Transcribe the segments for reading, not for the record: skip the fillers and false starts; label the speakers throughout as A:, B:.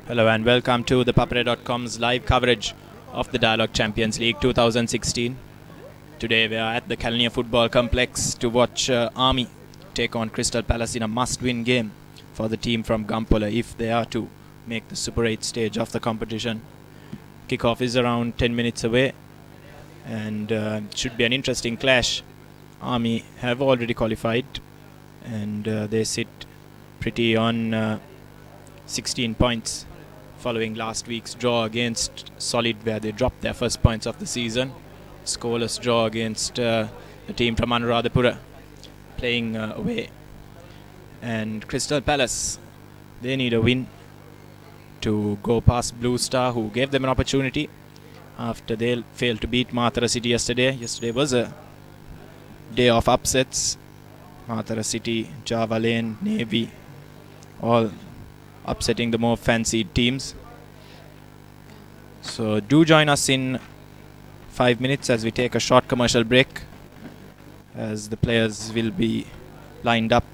A: Hello and welcome to ThePapare.com's live coverage of the Dialog Champions League 2016. Today we are at the Kalniya Football Complex to watch Army take on Crystal Palace in a must-win game for the team from Gampola if they are to make the Super 8 stage of the competition. Kickoff is around 10 minutes away and it should be an interesting clash. Army have already qualified and they sit pretty on 16 points following last week's draw against Solid, where they dropped their first points of the season. Scoreless draw against the team from Anuradhapura playing away. And Crystal Palace, they need a win to go past Blue Star, who gave them an opportunity after they failed to beat Mathura City yesterday. Yesterday was a day of upsets. Mathura City, Java Lane, Navy, all upsetting the more fancied teams. So do join us in 5 minutes as we take a short commercial break, as the players will be lined up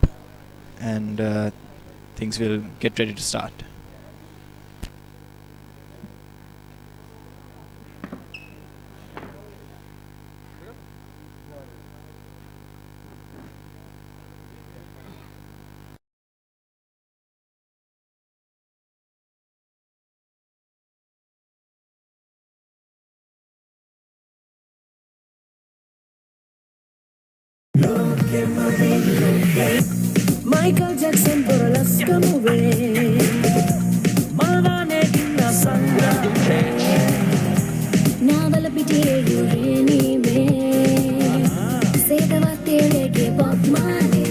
A: and things will get ready to start.
B: Michael Jackson for Alaska movie. Malvane dinna sangate. Navala pitiye yurini me. Sedavate leke Bob Marley.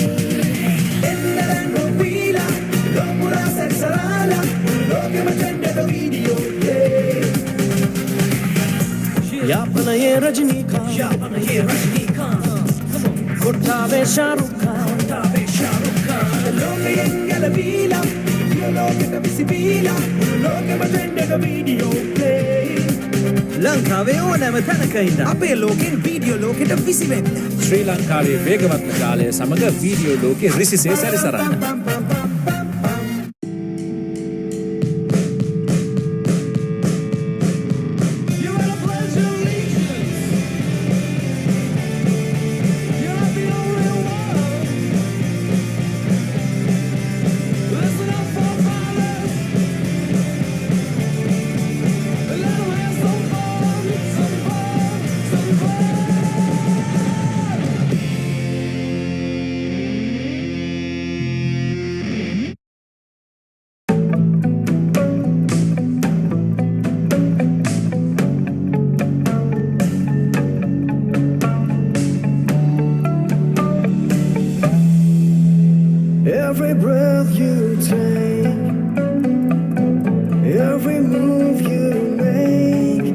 B: Ennarango pila, lopura sexarala, loke matende the video. Yapana ye Rajnikant, yapana ye Rajnikant. Kottave Shahrukh Khan, kottave Shahrukh Khan. Loke engala vila, loke ta visibila, loke matende the video play. Lankave onama thanaka inda ape loken video loke ta visibenda.
C: Sri Lankave වේගවත් කාලය සමග video ලෝකයේ රිසිසේ සැරිසරන්න.
B: Every breath you take, every move you make,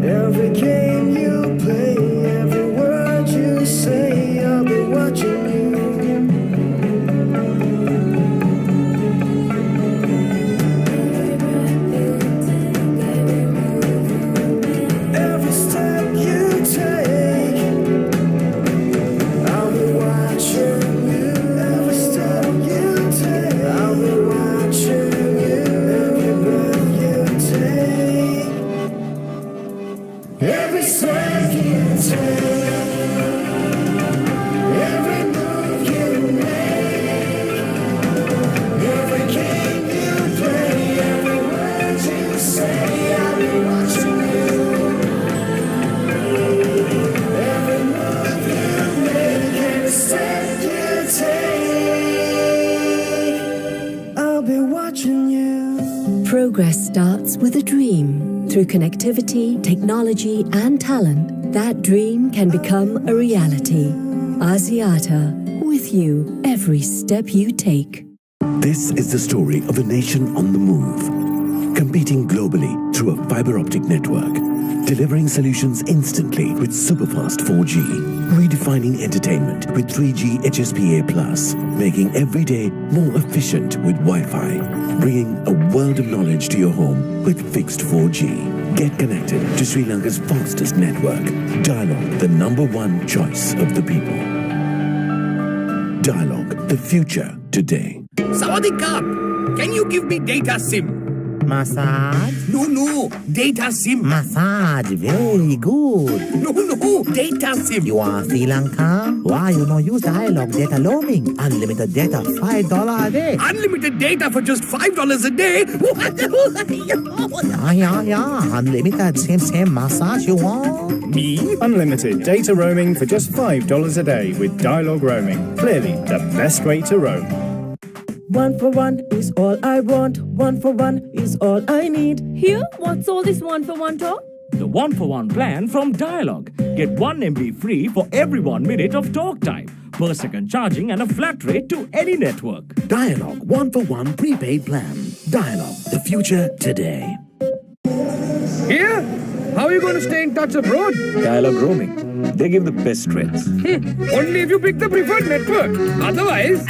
B: every game you play, every word you say, I'll be watching you. Every step you take, I'll be watching you. Every step you take, I'll be watching you. Every breath you take, every step you take, every move you make, every game you play, every word you say, I'll be watching you. Every move you make, every step you take, I'll be watching you.
D: Progress starts with a dream. Through connectivity, technology, and talent, that dream can become a reality. Asiata, with you every step you take.
E: This is the story of a nation on the move, competing globally through a fiber optic network, delivering solutions instantly with superfast 4G, redefining entertainment with 3G HSPA+, making every day more efficient with Wi-Fi, bringing a world of knowledge to your home with fixed 4G. Get connected to Sri Lanka's fastest network. Dialog, the #1 choice of the people. Dialog, the future today.
C: Sawadee Krap!
F: Can you give me data SIM?
G: Massage?
F: No, data SIM.
G: Massage, very good.
F: No, data SIM.
G: You are Sri Lanka? Why you no use Dialog data roaming? Unlimited data, $5 a day.
F: Unlimited data for just $5 a day?
G: Yeah. Unlimited, same massage you want?
F: Me?
C: Unlimited data roaming for just $5 a day with Dialog roaming. Clearly the best way to roam.
B: 1 for 1 is all I want. 1 for 1 is all I need.
H: Here, what's all this 1 for 1 talk?
I: The 1-for-1 plan from Dialog. Get 1 MB free for every 1 minute of talk time, per second charging and a flat rate to any network.
E: Dialog 1-for-1 prepaid plan. Dialog, the future today.
F: Here? How are you going to stay in touch abroad?
C: Dialog roaming. They give the best rates.
F: Only if you pick the preferred network. Otherwise...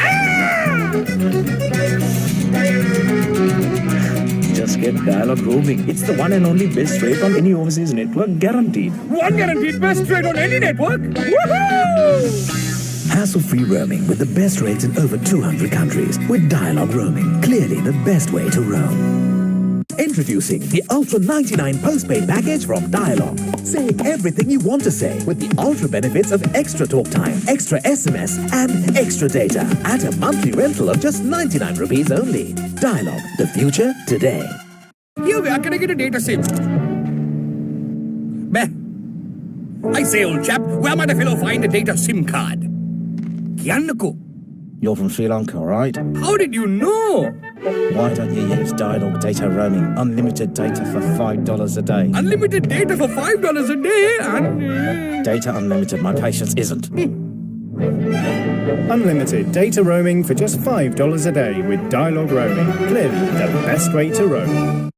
C: Just get Dialog roaming. It's the one and only best rate on any overseas network, guaranteed.
F: One guaranteed best rate on any network? Woohoo!
E: Hassle-free roaming with the best rates in over 200 countries. With Dialog roaming, clearly the best way to roam. Introducing the Ultra 99 postpaid package from Dialog. Say everything you want to say with the ultra benefits of extra talk time, extra SMS and extra data at a monthly rental of just 99 rupees only. Dialog, the future today.
F: Here, where can I get a data SIM? Meh. I say, old chap, where might a fellow find a data SIM card? Kiannako.
G: You're from Sri Lanka, right?
F: How did you know?
G: Why don't you use Dialog data roaming? Unlimited data for $5 a day.
F: Unlimited data for $5 a day and...
G: Data unlimited, my patience isn't.
C: Unlimited data roaming for just $5 a day with Dialog roaming. Clearly the best way to roam.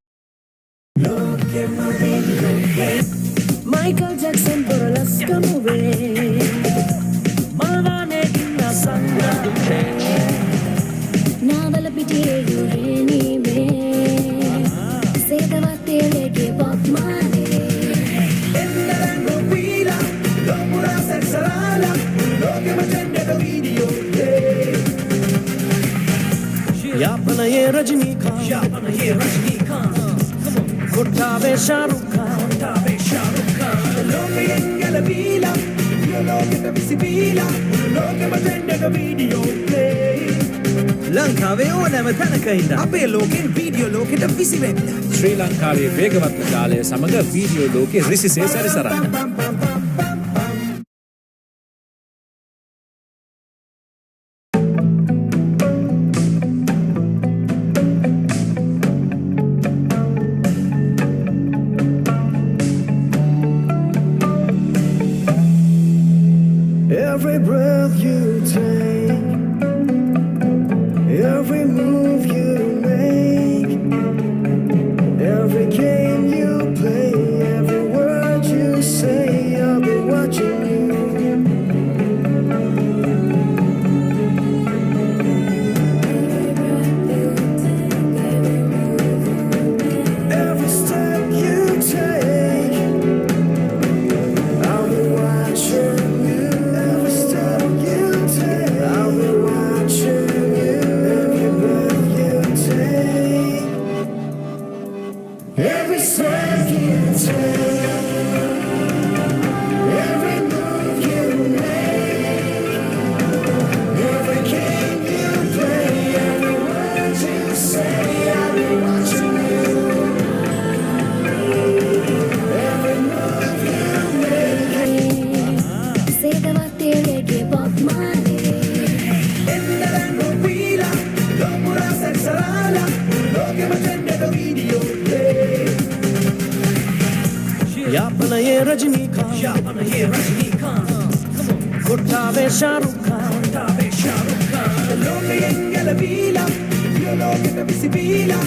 B: Michael Jackson burlesque movie. Malvane inna sangha.
H: Navala pitiye yureni me. Sedava telege Bob Marley.
B: Ennarango pila, lopura sexarala, loke matende da video. Yapana ye Rajnikant. Kottave Shahrukh Khan. Loke engala pila, yo loke da visibila, loke matende da video play. ලංකාවේ ඕනෑම තැනක ඉන්න අපේ ලෝකෙන් video ලෝකෙට විසි වෙන්න.
C: ශ්‍රී ලංකාවේ වේගවත් ජාලය සමග වීඩියෝ ලෝකෙ රිසිසේ සැරිසරන්න.
B: Every breath you take, every move you make, every game you play, every word you say, I'll be watching you. Every step you take, I'll be watching you. Every step you take, I'll be watching you. Every breath you take, every step you take, every move you make, every game you play, every word you say, I'll be watching you. Every move you make.
H: Sedava telege Bob Marley.
B: Ennarango pila, lopura sexarala, loke matende da video play. Yapana ye Rajnikant. Kottave Shahrukh Khan. Loke engala pila, yo loke da visibila,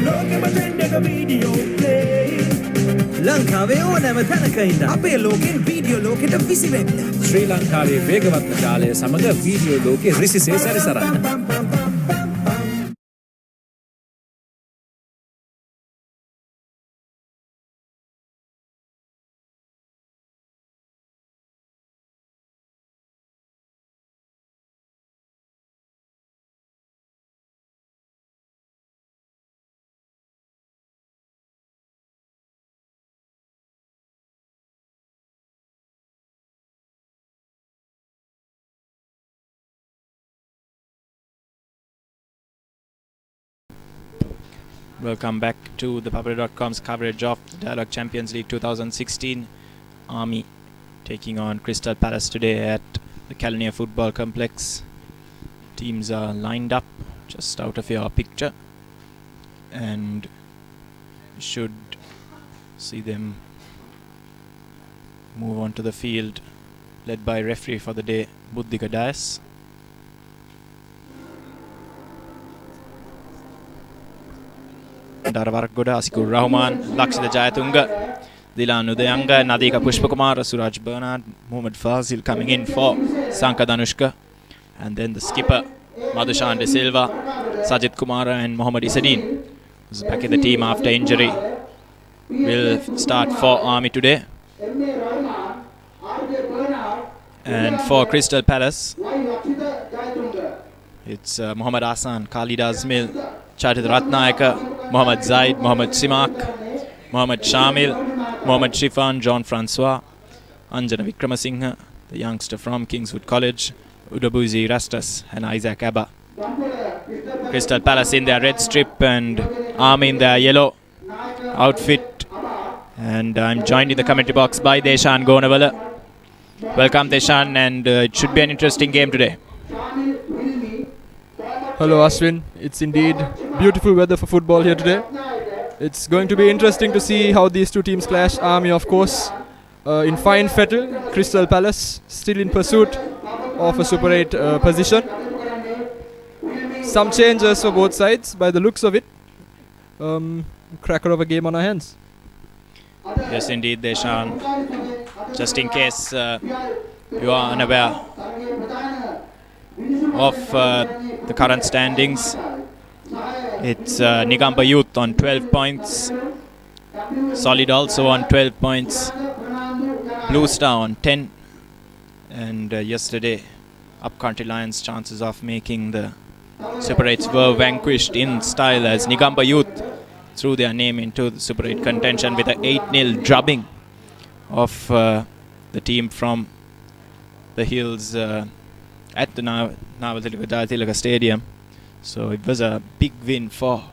B: loke matende da video play. ලංකාවේ ඕනෑම තැනක ඉන්න අපේ ලෝකෙන් video ලෝකෙට විසි වෙන්න.
C: ශ්‍රී ලංකාවේ වේගවත් ජාලය සමග වීඩියෝ ලෝකෙ රිසිසේ සැරිසරන්න.
A: Welcome back to ThePapare.com's coverage of the Dialog Champions League 2016. Army taking on Crystal Palace today at the Calnia Football Complex. Teams are lined up just out of your picture, and you should see them move onto the field, led by referee for the day, Buddhika Dias. Daravarak Asikur Rahman, Lakshita Jayatunga, Dilan Udayanga, Nadika Pushpakumar, Suraj Bernard, Muhammad Fazil coming in for Sanka Danushka, and then the skipper Madhushan De Silva, Sajid Kumara and Mohammad Isadin, who's back in the team after injury, will start for Army today. And for Crystal Palace, it's Muhammad Asan, Khalid Azmil, Chadid Ratnayaka, Mohammad Zaid, Mohammad Simak, Mohammad Shamil, Mohammad Shifan, John Francois, Anjana Vikramasinghe, the youngster from Kingswood College, Udabuzi Rastas and Isaac Abba. Crystal Palace in their red strip and Army in their yellow outfit. And I'm joined in the commentary box by Deshan Gonavala. Welcome Deshan, and it should be an interesting game today.
J: Hello Ashwin, it's indeed beautiful weather for football here today. It's going to be interesting to see how these two teams clash. Army, of course, in fine fettle. Crystal Palace still in pursuit of a Super 8 position. Some changes for both sides by the looks of it. Cracker of a game on our hands.
A: Yes, indeed, Deshan. Just in case you are unaware of the current standings, it's Nigamba Youth on 12 points, Solid also on 12 points, Blue Star on 10, and yesterday Upcountry Lions' chances of making the Super 8s were vanquished in style as Nigamba Youth threw their name into the Super 8 contention with an 8-0 drubbing of the team from the hills at the Navatilaka Stadium. So it was a big win for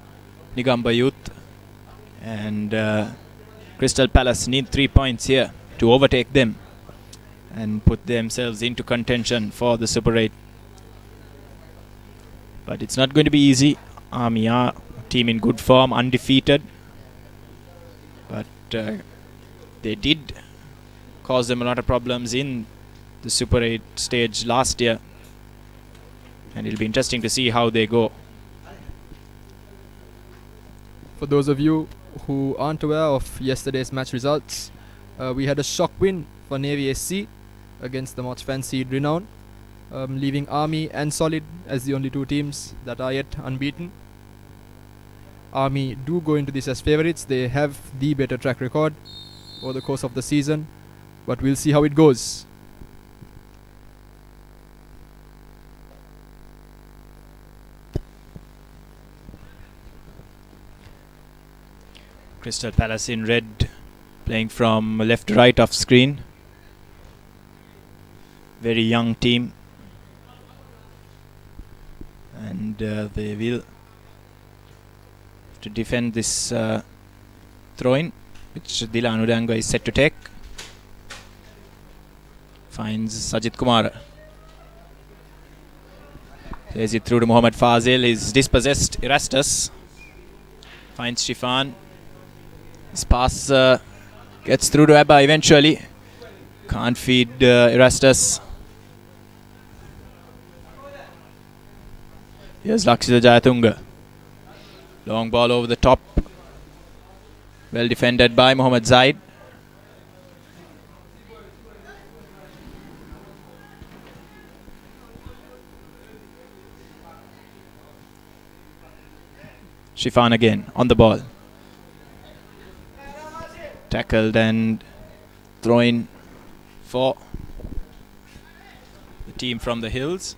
A: Nigamba Youth, and Crystal Palace need 3 points here to overtake them and put themselves into contention for the Super 8. But it's not going to be easy. Army are a team in good form, undefeated, but they did cause them a lot of problems in the Super 8 stage last year, and it'll be interesting to see how they go.
J: For those of you who aren't aware of yesterday's match results, we had a shock win for Navy SC against the much fancied Renown, leaving Army and Solid as the only two teams that are yet unbeaten. Army do go into this as favourites. They have the better track record over the course of the season, but we'll see how it goes.
A: Crystal Palace in red, playing from left to right off screen. Very young team, and they will have to defend this throw-in, which Dilan Udanga is set to take. Finds Sajid Kumar. Plays it through to Mohammad Fazil. He's dispossessed Erastus. Finds Shifan. His pass gets through to Abba eventually. Can't feed Erastus. Here's Lakshita Jayatunga. Long ball over the top. Well defended by Mohammad Zaid. Shifan again on the ball. Tackled and thrown for the team from the hills.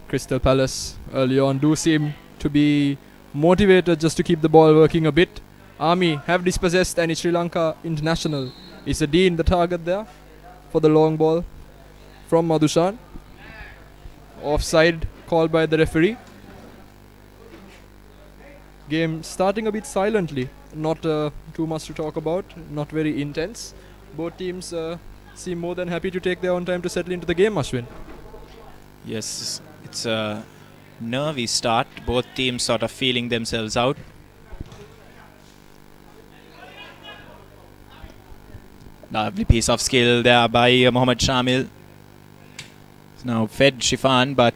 J: Crystal Palace early on do seem to be motivated just to keep the ball working a bit. Army have dispossessed, and Sri Lanka international is the target there for the long ball from Madhushan. Offside called by the referee. Game starting a bit silently. Not too much to talk about. Not very intense. Both teams seem more than happy to take their own time to settle into the game, Ashwin.
A: Yes, it's a nervy start. Both teams sort of feeling themselves out. Lovely piece of skill there by Mohammad Shamil. It's now fed Shifan, but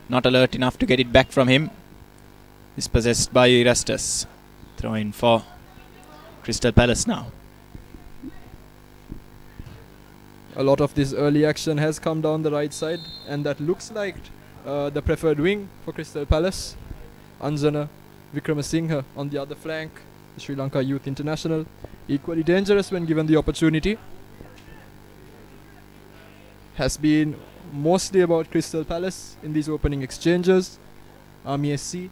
A: not alert enough to get it back from him. Is possessed by Erastus. Throw in for Crystal Palace now.
J: A lot of this early action has come down the right side, and that looks like the preferred wing for Crystal Palace. Anjana Vikramasinghe on the other flank, the Sri Lanka Youth International. Equally dangerous when given the opportunity. Has been mostly about Crystal Palace in these opening exchanges. Army SC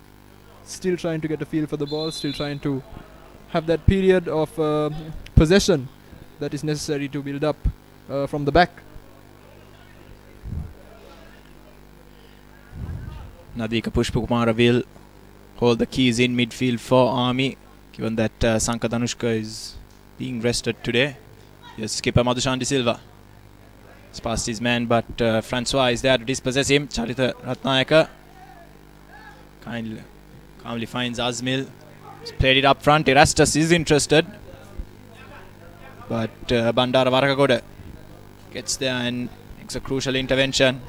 J: still trying to get a feel for the ball, still trying to have that period of possession that is necessary to build up from the back.
A: Nadika Pushpakumara will hold the keys in midfield for Army, given that Sanka Danushka is being rested today. Here's skipper Madhushan De Silva. He's past his man, but Francois is there to dispossess him. Charita Ratnayaka calmly finds Azmil. He's played it up front. Erastus is interested, but Bandara Varakagoda gets there and makes a crucial intervention.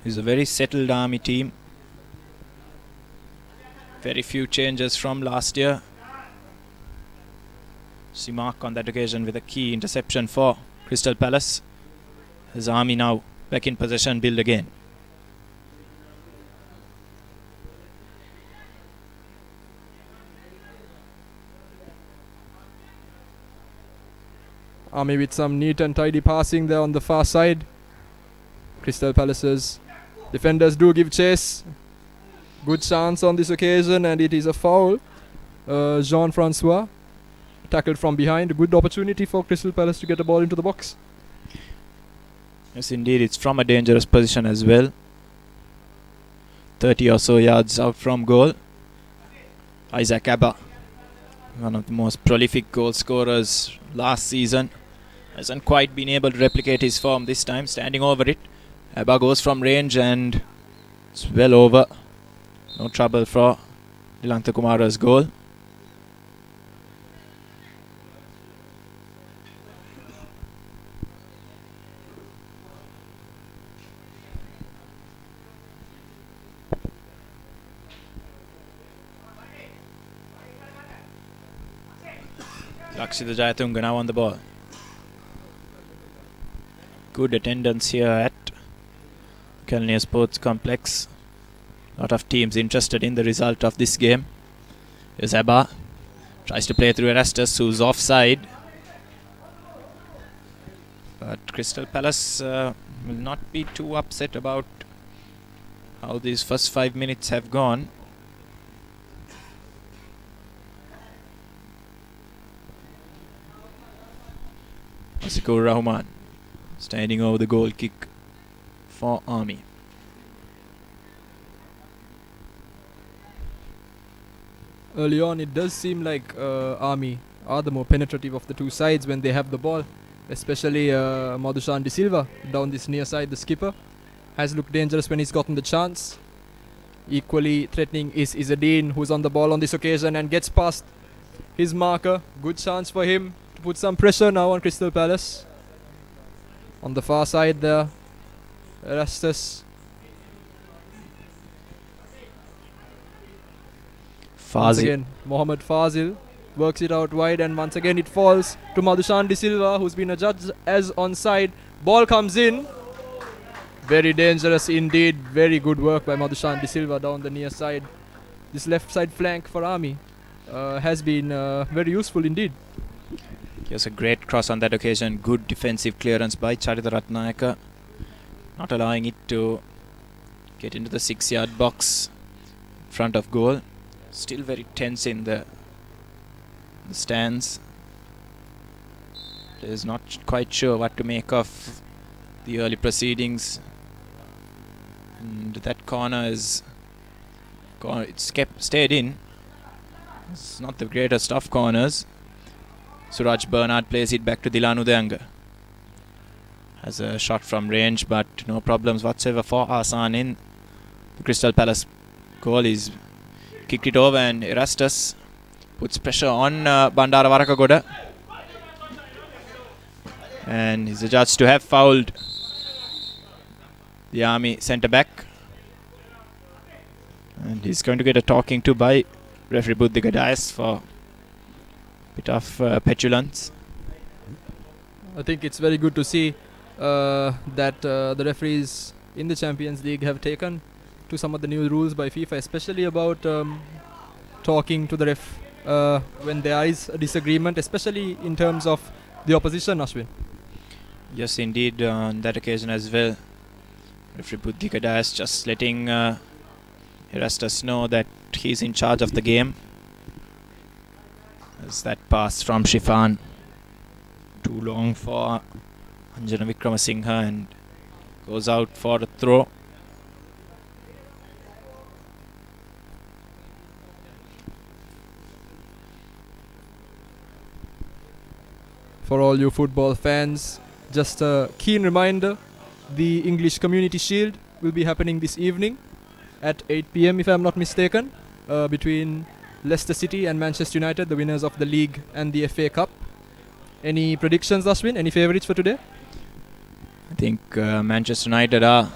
A: It's a very settled Army team. Very few changes from last year. Simak on that occasion with a key interception for Crystal Palace. His Army now back in possession, build again.
J: Army with some neat and tidy passing there on the far side. Crystal Palace's defenders do give chase. Good chance on this occasion, and it is a foul. Jean-Francois tackled from behind. Good opportunity for Crystal Palace to get the ball into the box.
A: Yes, indeed, it's from a dangerous position as well. 30 or so yards out from goal. Isaac Abba, one of the most prolific goal scorers last season, hasn't quite been able to replicate his form this time. Standing over it, Abba goes from range and it's well over. No trouble for Dilantha Kumara's goal. Lakshita Jayatunga now on the ball. Good attendance here at Kalnia Sports Complex. Lot of teams interested in the result of this game. Here's Abba. Tries to play through Erastus, who's offside. But Crystal Palace will not be too upset about how these first 5 minutes have gone. Asikur Rahman standing over the goal kick for Army.
J: Early on, it does seem like Army are the more penetrative of the two sides when they have the ball. Especially Madhushan De Silva down this near side, the skipper, has looked dangerous when he's gotten the chance. Equally threatening is Izzadeen, who's on the ball on this occasion and gets past his marker. Good chance for him to put some pressure now on Crystal Palace. On the far side there, Erastus. Once again, Mohammad Fazil works it out wide, and once again it falls to Madhushan De Silva, who's been adjudged as onside. Ball comes in. Very dangerous indeed. Very good work by Madhushan De Silva down the near side. This left side flank for Army has been very useful indeed.
A: Here's a great cross on that occasion. Good defensive clearance by Charita Ratnayaka, not allowing it to get into the 6-yard box in front of goal. Still very tense in the stands. is not quite sure what to make of the early proceedings. And that corner is it's stayed in. It's not the greatest of corners. Suraj Bernard plays it back to Dilan Udayanga. Has a shot from range, but no problems whatsoever for Asan in the Crystal Palace goal. He's kicked it over, and Erastus puts pressure on Bandara Warakagoda. And he's adjudged to have fouled the Army centre back. And he's going to get a talking to by referee Buddhika Dias for a bit of petulance.
J: I think it's very good to see that the referees in the Champions League have taken to some of the new rules by FIFA, especially about talking to the ref when there is a disagreement, especially in terms of the opposition, Ashwin.
A: Yes, indeed, on that occasion as well. Referee Buddhika Dias just letting Erastus know that he's in charge of the game. As that pass from Shifan, too long for Anjana Wickramasinghe, and goes out for a throw.
J: For all you football fans, just a keen reminder, the English Community Shield will be happening this evening at 8 PM if I'm not mistaken, between Leicester City and Manchester United, the winners of the league and the FA Cup. Any predictions, Ashwin? Any favourites for today?
A: I think Manchester United are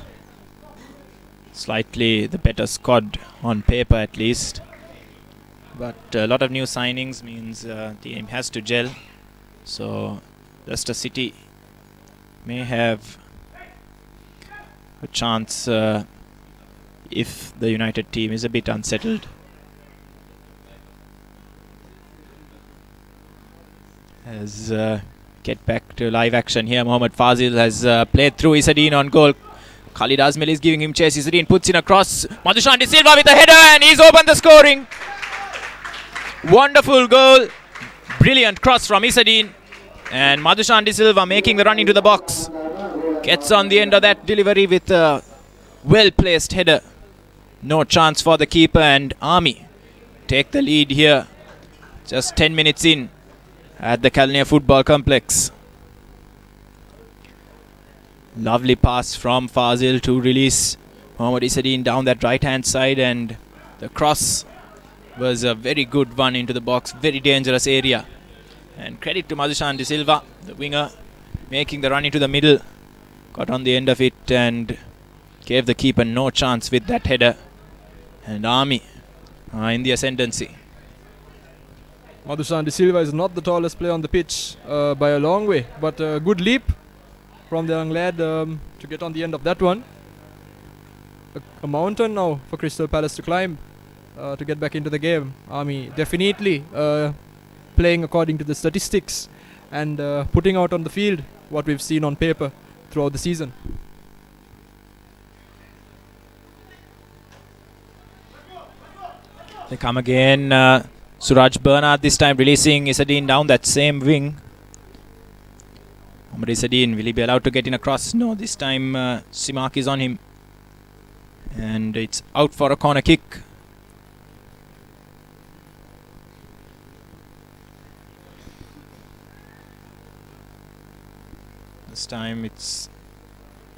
A: slightly the better squad on paper at least. But a lot of new signings means the team has to gel. So Leicester City may have a chance if the United team is a bit unsettled. As get back to live action here, Mohamed Fazil has played through Isadine on goal. Khalid Azmel is giving him chase. Isadine puts in a cross. Madhushan De Silva with a header, and he's opened the scoring. Wonderful goal. Brilliant cross from Isadine. And Madhushan De Silva making the run into the box. Gets on the end of that delivery with a well-placed header. No chance for the keeper, and Army take the lead here. Just 10 minutes in at the Kalnia Football Complex. Lovely pass from Fazil to release Mohamed Isadine down that right-hand side, and the cross was a very good one into the box. Very dangerous area. And credit to Madhushan De Silva, the winger, making the run into the middle. Got on the end of it and gave the keeper no chance with that header. And Army in the ascendancy.
J: Madhushan De Silva is not the tallest player on the pitch by a long way, but a good leap from the young lad to get on the end of that one. A mountain now for Crystal Palace to climb to get back into the game. Army definitely playing according to the statistics and putting out on the field what we've seen on paper throughout the season.
A: They come again. Suraj Bernard this time releasing Isadine down that same wing. Mohamed Isadine, will he be allowed to get in across? No, this time Simak is on him. And it's out for a corner kick. This time it's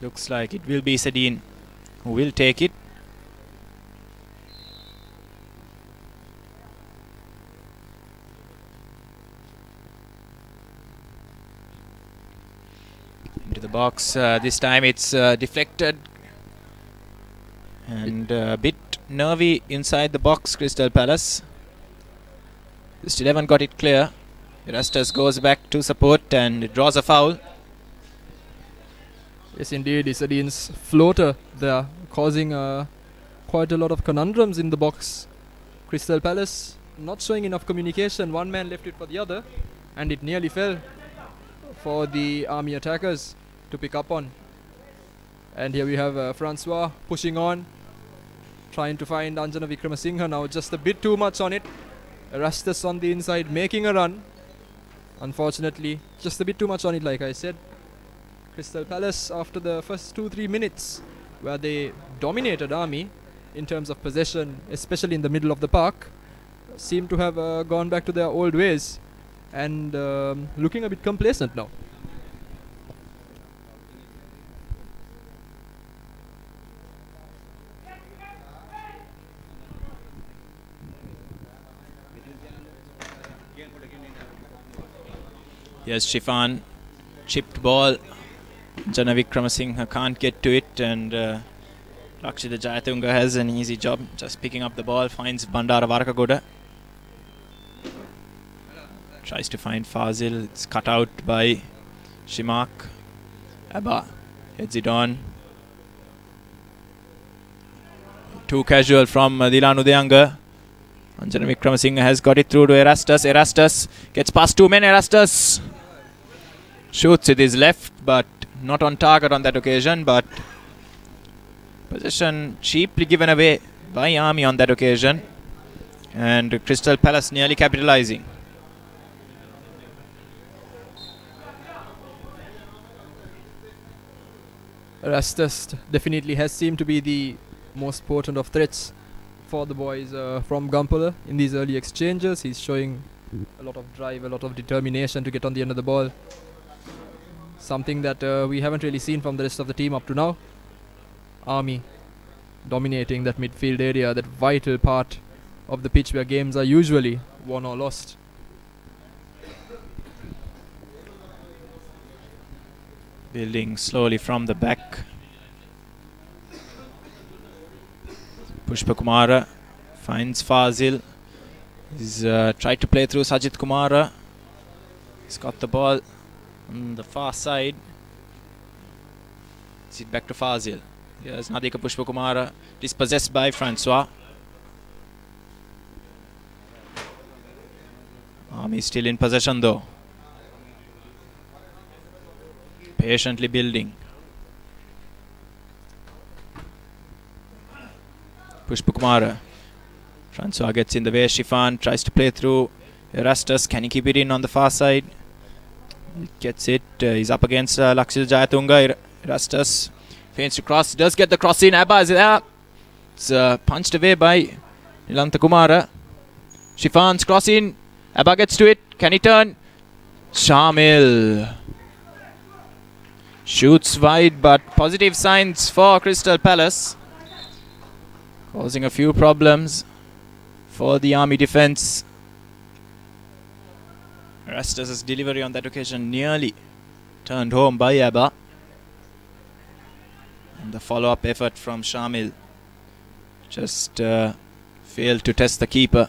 A: looks like it will be Isadine who will take it. Into the box. This time it's deflected. And a bit nervy inside the box, Crystal Palace. Just 11 got it clear. Erastus goes back to support and draws a foul.
J: Yes, indeed, Isadine's floater there causing quite a lot of conundrums in the box. Crystal Palace not showing enough communication. One man left it for the other, and it nearly fell for the Army attackers to pick up on. And here we have Francois pushing on, trying to find Anjana Wickramasinghe now, just a bit too much on it. Erastus on the inside making a run. unfortunately, just a bit too much on it, like I said. Crystal Palace, after the first 2-3 minutes, where they dominated Army in terms of possession, especially in the middle of the park, seem to have gone back to their old ways and looking a bit complacent now.
A: Yes, Shifan, chipped ball. Jana Vikramasinghe can't get to it, and Lakshita Jayatunga has an easy job just picking up the ball, finds Bandara Varakagoda. Tries to find Fazil, it's cut out by Shimak. Abba heads it on. Too casual from Dilan Udayanga. Anjana Vikramasinghe has got it through to Erastus. Erastus gets past 2 men. Erastus shoots with his left, but not on target on that occasion. But possession cheaply given away by Army on that occasion. And Crystal Palace nearly capitalizing.
J: Erastus definitely has seemed to be the most potent of threats for the boys from Gampala in these early exchanges. He's showing a lot of drive, a lot of determination to get on the end of the ball. Something that we haven't really seen from the rest of the team up to now. Army dominating that midfield area, that vital part of the pitch where games are usually won or lost.
A: Building slowly from the back. Pushpa Kumara finds Fazil. He's tried to play through Sajid Kumara. He's got the ball on the far side. It's it back to Fazil. Here's Nadika Pushpa Kumara, dispossessed by Francois. Army still in possession though. Patiently building. Pushpa Kumara. Francois gets in the way. Shifan tries to play through Erastus. Can he keep it in on the far side? He gets it. He's up against Lakshita Jayatunga. Erastus feigns to cross. Does get the cross in. Abba is there. It's punched away by Nilanta Kumara. Shifan's cross in. Abba gets to it. Can he turn? Shamil shoots wide, but positive signs for Crystal Palace, causing a few problems for the Army defence. Erastus' delivery on that occasion nearly turned home by Abba. And the follow-up effort from Shamil just failed to test the keeper.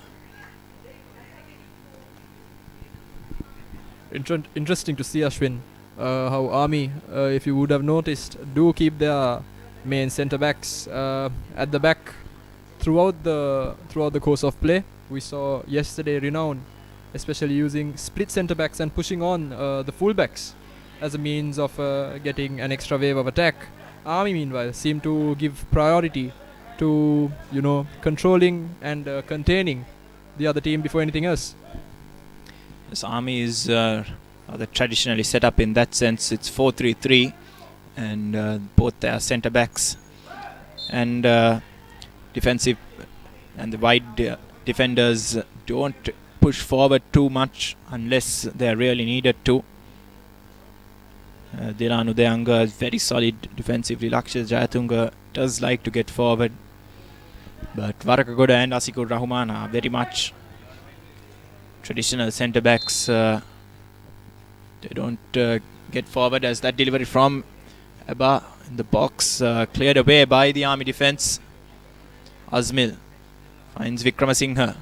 J: Interesting to see, Ashwin, how Army, if you would have noticed, do keep their main centre backs at the back throughout the course of play. We saw yesterday Renown especially using split centre backs and pushing on the full backs as a means of getting an extra wave of attack. Army meanwhile seem to give priority to controlling and containing the other team before anything else.
A: This Army is rather traditionally set up in that sense. It's 4-3-3, and both their centre backs and defensive and the wide defenders don't push forward too much unless they're really needed to. Dilan Udayanga is very solid defensively. Lakshita Jayatunga does like to get forward, but Varakagoda and Asikur Rahman are very much traditional centre backs. They don't get forward, as that delivery from Abba in the box cleared away by the Army defence. Azmil finds Vikramasinghe.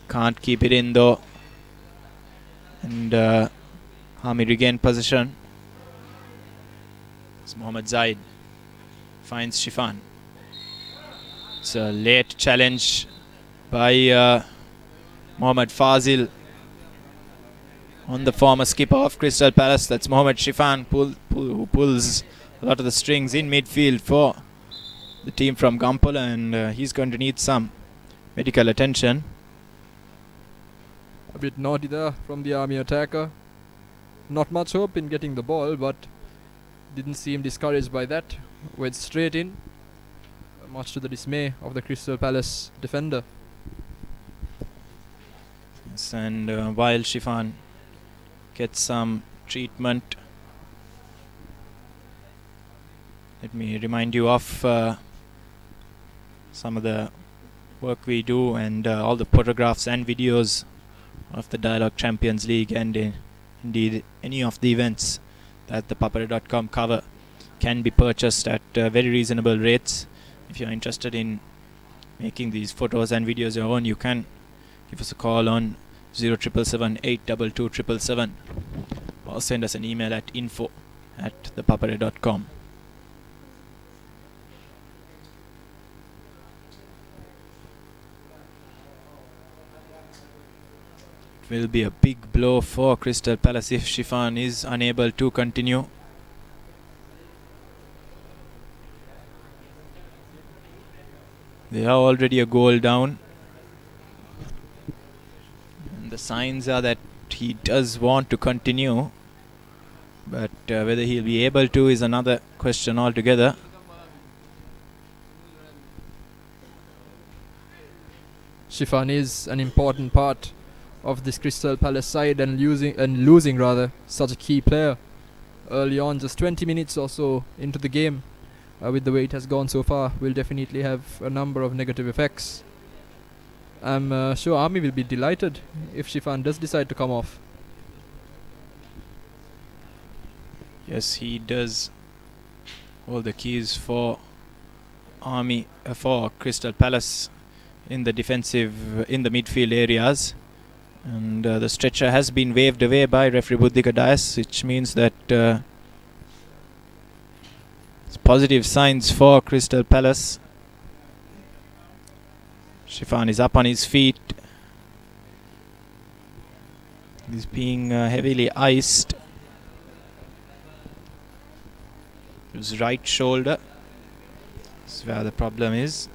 A: Can't keep it in though. And Army regain possession. It's Mohammad Zaid finds Shifan. It's a late challenge by Mohammad Fazil on the former skipper of Crystal Palace. That's Mohammad Shifan, who pulls a lot of the strings in midfield for the team from Gampala, and he's going to need some medical attention.
J: bit naughty there from the Army attacker. Not much hope in getting the ball, but didn't seem discouraged by that. Went straight in, much to the dismay of the Crystal Palace defender.
A: Yes, and while Shifan gets some treatment, let me remind you of some of the work we do and all the photographs and videos of the Dialog Champions League, and indeed any of the events that ThePapare.com cover can be purchased at very reasonable rates. If you're interested in making these photos and videos your own, you can give us a call on 0777 822 777 or send us an email at info@thepapare.com. It will be a big blow for Crystal Palace if Shifan is unable to continue. They are already a goal down, and the signs are that he does want to continue, but whether he'll be able to is another question altogether.
J: Shifan is an important part of this Crystal Palace side, and losing such a key player early on, just 20 minutes or so into the game, with the way it has gone so far, will definitely have a number of negative effects. I'm sure Army will be delighted if Shifan does decide to come off.
A: Yes, he does hold the keys for Army, for Crystal Palace in the midfield areas. And the stretcher has been waved away by referee Buddhika Dias, which means that it's positive signs for Crystal Palace. Shifan is up on his feet. He's being heavily iced. His right shoulder is where the problem is.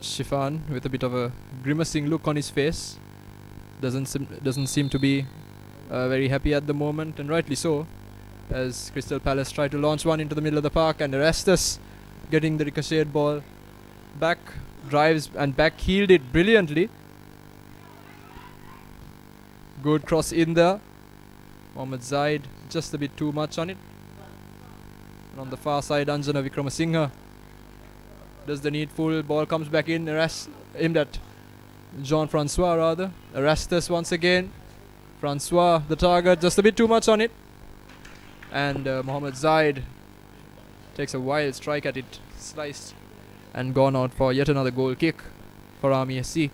J: Shifan, with a bit of a grimacing look on his face, doesn't seem to be very happy at the moment, and rightly so, as Crystal Palace try to launch one into the middle of the park, and Erastus, getting the ricocheted ball back, drives and back-heeled it brilliantly. Good cross in there. Mohammad Zaid, just a bit too much on it. And on the far side, Anjana Wickramasinghe does the needful. Ball comes back in. Aimed at Jean-Francois rather. Erastus once again. Francois, the target, just a bit too much on it. And Mohammad Zaid takes a wild strike at it. Sliced and gone out for yet another goal kick for Army SC.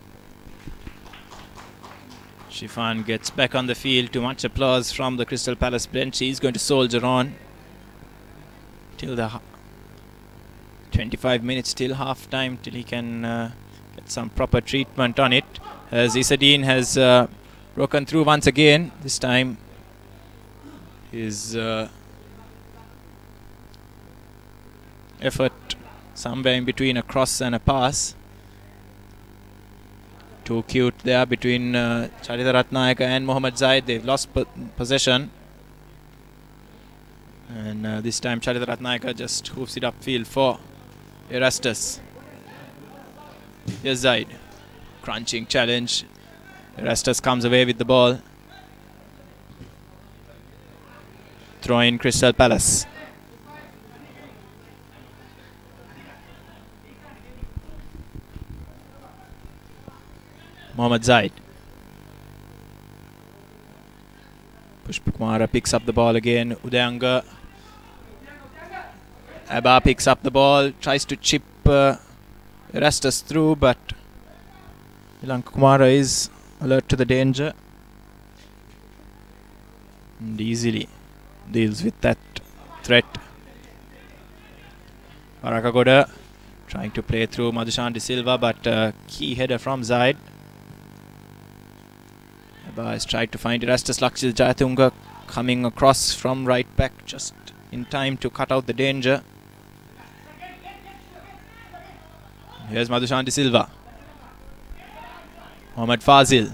A: Shifan gets back on the field to much applause from the Crystal Palace bench. He's going to soldier on till the 25 minutes till half time, till he can get some proper treatment on it. As Isadine has broken through once again. This time his effort somewhere in between a cross and a pass. Too cute there between Charita Ratnayaka and Mohammad Zaid. They've lost possession. And this time Charita Ratnayaka just hoofs it upfield for Erastus. Here's Zaid. Crunching challenge. Erastus comes away with the ball. Throw in Crystal Palace. Mohammad Zaid. Pushpakumara picks up the ball again. Udayanga. Abba picks up the ball, tries to chip Erastus through, but Ilanka Kumara is alert to the danger and easily deals with that threat. Barakagoda trying to play through Madhushan De Silva, but key header from Zaid. Abba has tried to find Erastus. Lakshit Jayatunga coming across from right back just in time to cut out the danger. Here's Madhushan De Silva. Mohammad Fazil.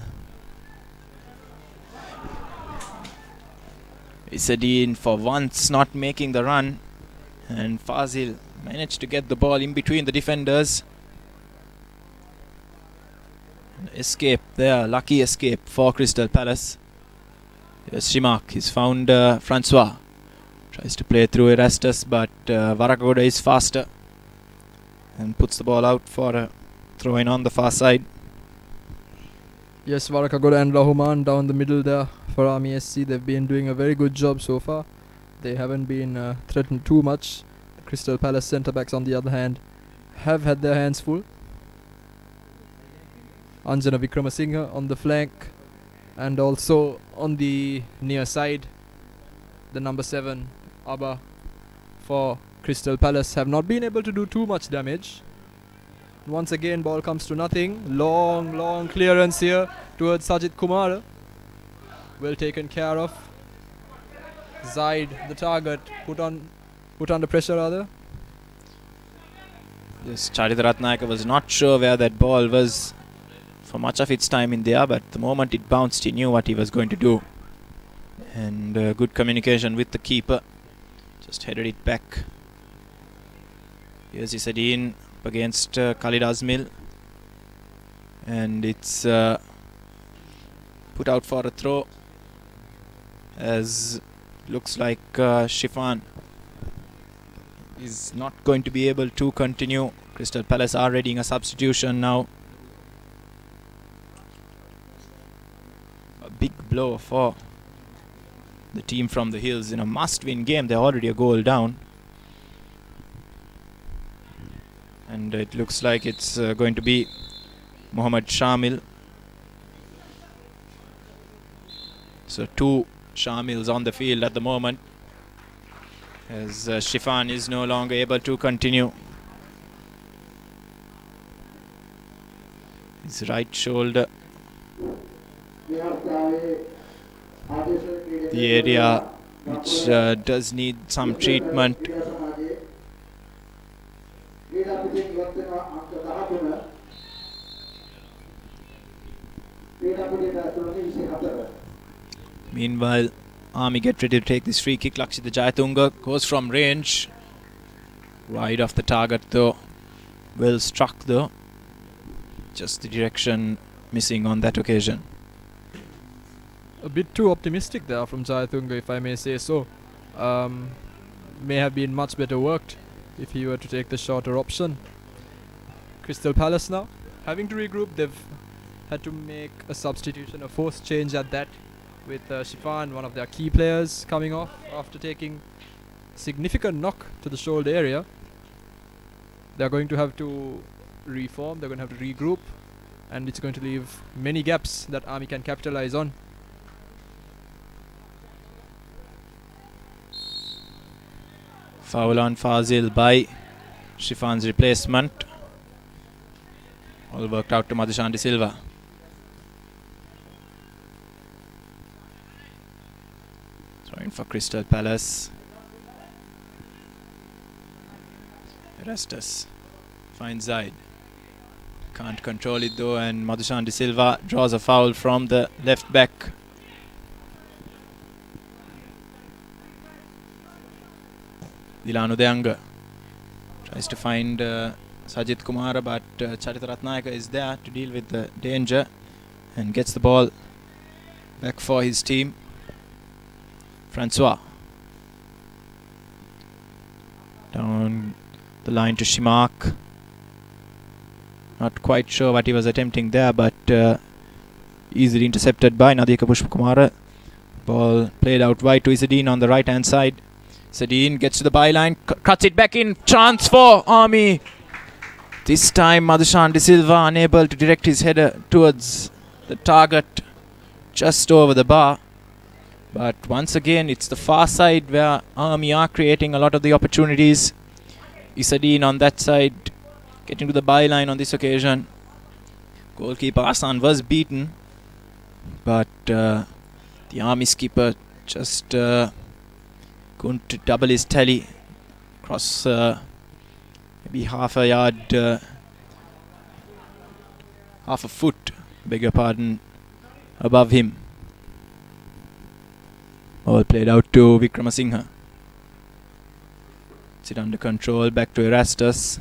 A: Isadine for once not making the run, and Fazil managed to get the ball in between the defenders. Escape there, lucky escape for Crystal Palace. Here's Shimak, he's found Francois. Tries to play through Erastus, but Varagoda is faster and puts the ball out for a throw-in on the far side.
J: Yes, Varakagoda and Rahman down the middle there for Army SC. They've been doing a very good job so far. They haven't been threatened too much. The Crystal Palace centre-backs, on the other hand, have had their hands full. Anjana Vikramasinghe on the flank, and also on the near side, the number 7, Abba, for Crystal Palace have not been able to do too much damage. Once again, ball comes to nothing. Long clearance here towards Sajid Kumar. Well taken care of. Zaid, the target, put under pressure rather.
A: Yes, Charita Ratnayaka was not sure where that ball was for much of its time in there, but the moment it bounced, he knew what he was going to do. And good communication with the keeper. Just headed it back. Here's Isadine against Khalid Azmil, and it's put out for a throw, as looks like Shifan is not going to be able to continue. Crystal Palace are readying a substitution now. A big blow for the team from the hills in a must-win game. They're already a goal down. And it looks like it's going to be Mohammad Shamil. So 2 Shamils on the field at the moment, as Shifan is no longer able to continue. His right shoulder, the area which does need some treatment. Meanwhile, Army get ready to take this free kick. Lakshita Jayatunga goes from range, wide of the target though. Well struck though. Just the direction missing on that occasion.
J: A bit too optimistic there from Jayatunga, if I may say so. May have been much better worked if he were to take the shorter option. Crystal Palace now having to regroup. They've had to make a substitution, a forced change at that, with Shifan, one of their key players, coming off after taking significant knock to the shoulder area. They're going to have to reform, they're going to have to regroup, and it's going to leave many gaps that Army can capitalize on.
A: Foul on Fazil by Shifan's replacement. All worked out to Madhushan De Silva. Throwing for Crystal Palace. Erastus finds Zaid. Can't control it though, and Madhushan De Silva draws a foul from the left back. Dilan Udayanga tries to find Sajid Kumar, but Charita Ratnayaka is there to deal with the danger and gets the ball back for his team. Francois down the line to Shimak. Not quite sure what he was attempting there, but easily intercepted by Nadika Pushpakumara. Ball played out wide to Isadine on the right hand side. Isadine gets to the byline, cuts it back in, chance for Army. This time Madhushan De Silva unable to direct his header towards the target just over the bar. But once again, it's the far side where Army are creating a lot of the opportunities. Isadine on that side, getting to the byline on this occasion. Goalkeeper Hassan was beaten, but the Army skipper just going to double his tally across maybe half a yard half a foot, beg your pardon, above him. All played out to Vikramasinghe. It's under control, back to Erastus.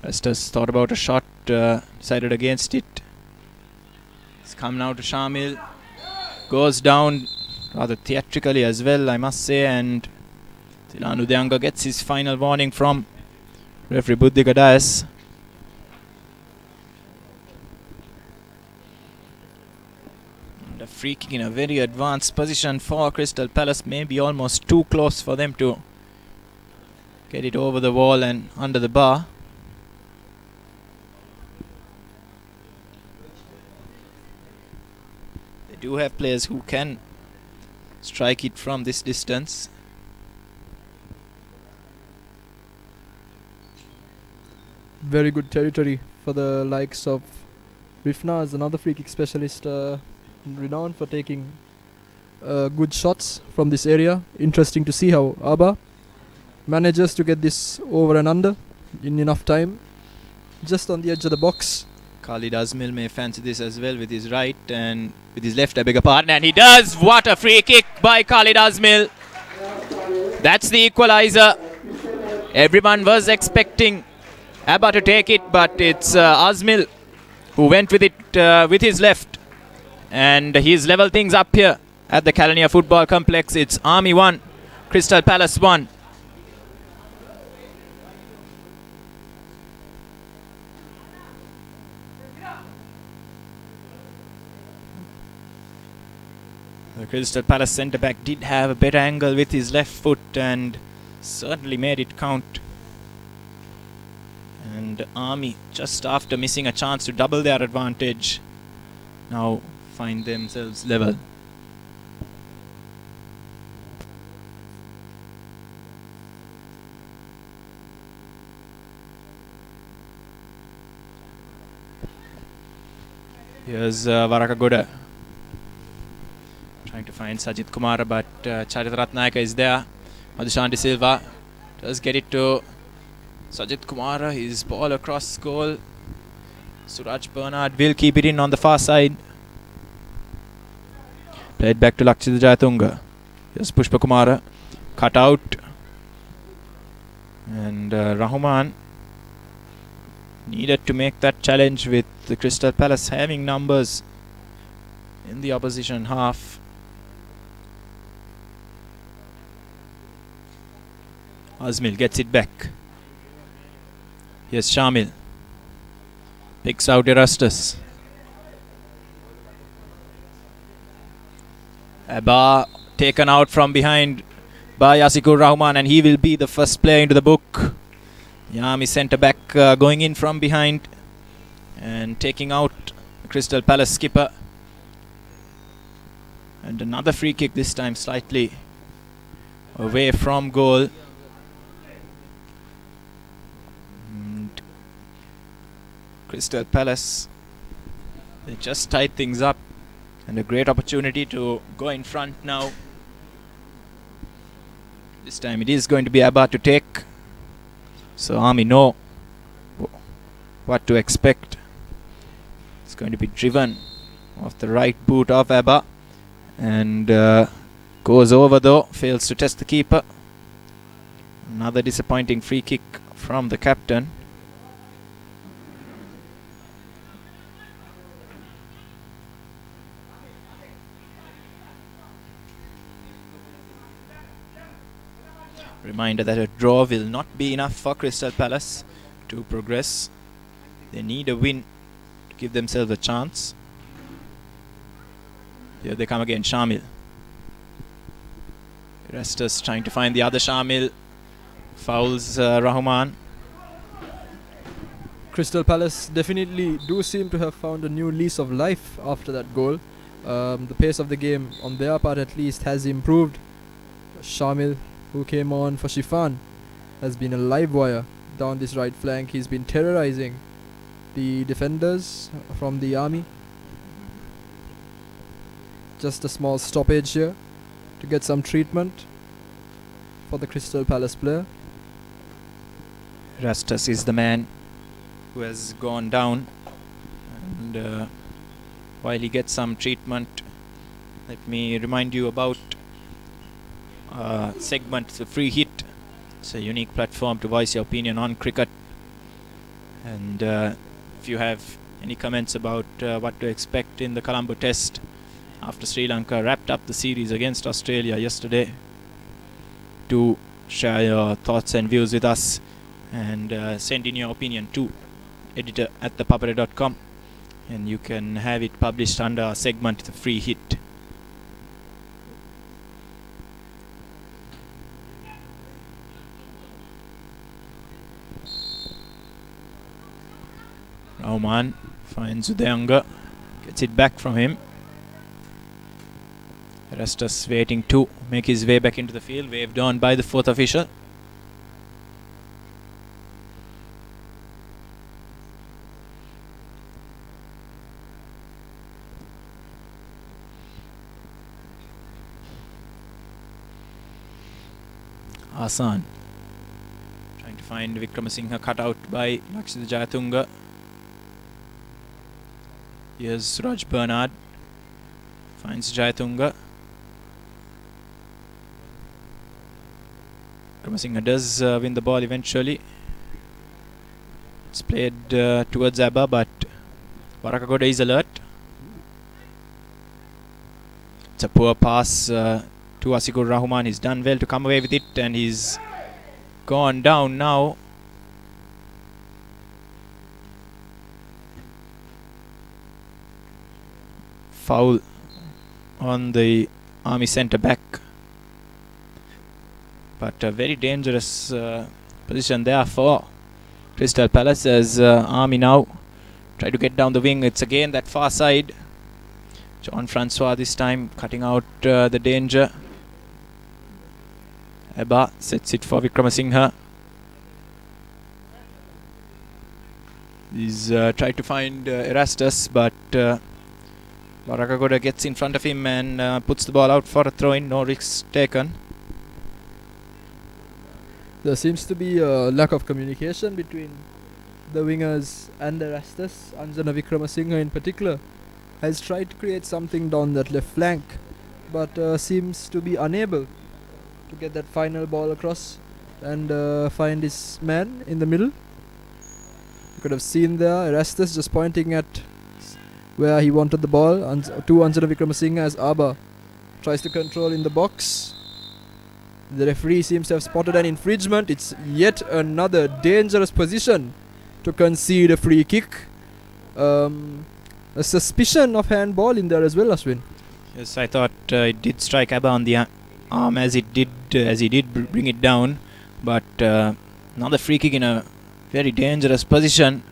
A: Erastus thought about a shot, decided against it. It's come now to Shamil. Goes down rather theatrically as well, I must say, and Tilanu Deanga gets his final warning from referee Buddhika Dias. And a free kick in a very advanced position for Crystal Palace, maybe almost too close for them to get it over the wall and under the bar. They do have players who can strike it from this distance.
J: Very good territory for the likes of Rifna as another free kick specialist, renowned for taking good shots from this area. Interesting to see how Abba manages to get this over and under in enough time, just on the edge of the box.
A: Khalid Azmil may fancy this as well with his right and with his left, I beg your pardon, and he does. What a free kick by Khalid Azmil. That's the equalizer. Everyone was expecting Abba to take it, but it's Azmil who went with it with his left, and he's leveled things up here at the Kalania Football Complex. It's Army 1, Crystal Palace 1. The Crystal Palace centre-back did have a better angle with his left foot and certainly made it count. And Army, just after missing a chance to double their advantage, now find themselves level. Here's Varakagoda trying to find Sajid Kumar, but Charith Ratnayaka is there. Madhushan De Silva does get it to Sajid Kumar. His ball across goal. Suraj Bernard will keep it in on the far side. Played back to Lakshita Jayatunga. Here's Pushpa Kumara. Cut out. And Rahman needed to make that challenge with the Crystal Palace having numbers in the opposition half. Azmil gets it back. Here's Shamil. Picks out Erastus. Abba taken out from behind by Asikur Rahman, and he will be the first player into the book. Yami centre back going in from behind and taking out the Crystal Palace skipper. And another free kick, this time slightly away from goal. And Crystal Palace, they just tied things up, and a great opportunity to go in front now. This time it is going to be Abba to take, so Army know what to expect. It's going to be driven off the right boot of Abba, and goes over though, fails to test the keeper. Another disappointing free kick from the captain. Reminder that a draw will not be enough for Crystal Palace to progress. They need a win to give themselves a chance. Here they come again, Shamil. Erastus trying to find the other Shamil. Fouls Rahman.
J: Crystal Palace definitely do seem to have found a new lease of life after that goal. The pace of the game, on their part at least, has improved. Shamil, who came on for Shifan, has been a live wire down this right flank. He's been terrorizing the defenders from the Army. Just a small stoppage here to get some treatment for the Crystal Palace player.
A: Erastus is the man who has gone down. And while he gets some treatment, let me remind you about segment The Free Hit. It's a unique platform to voice your opinion on cricket. And if you have any comments about what to expect in the Colombo Test after Sri Lanka wrapped up the series against Australia yesterday, do share your thoughts and views with us, and send in your opinion to editor@thepapare.com, and you can have it published under our segment The Free Hit. Rahman finds Udayanga, gets it back from him. Erastus waiting to make his way back into the field, waved on by the fourth official. Asan trying to find Vikramasinghe, cut out by Lakshita Jayatunga. Here's Raj Bernard, finds Jayatunga. Vikramasinghe does win the ball eventually. It's played towards Abba, but Warakagoda is alert. It's a poor pass to Asikur Rahman. He's done well to come away with it, and he's gone down now. Foul on the Army centre back, but a very dangerous position there for Crystal Palace as Army now try to get down the wing. It's again that far side. John Francois this time cutting out the danger. Abba sets it for Vikramasinghe. He's tried to find Erastus, but Warakagoda gets in front of him and puts the ball out for a throw-in. No risks taken.
J: There seems to be a lack of communication between the wingers and Erastus. Anjana Vikramasinghe in particular has tried to create something down that left flank, but seems to be unable to get that final ball across and find his man in the middle. You could have seen there Erastus just pointing at where he wanted the ball to Anjana Vikramasinghe as Abba tries to control in the box. The referee seems to have spotted an infringement. It's yet another dangerous position to concede a free kick. A suspicion of handball in there as well, Ashwin.
A: Yes, I thought it did strike Abba on the arm as he did bring it down, but another free kick in a very dangerous position.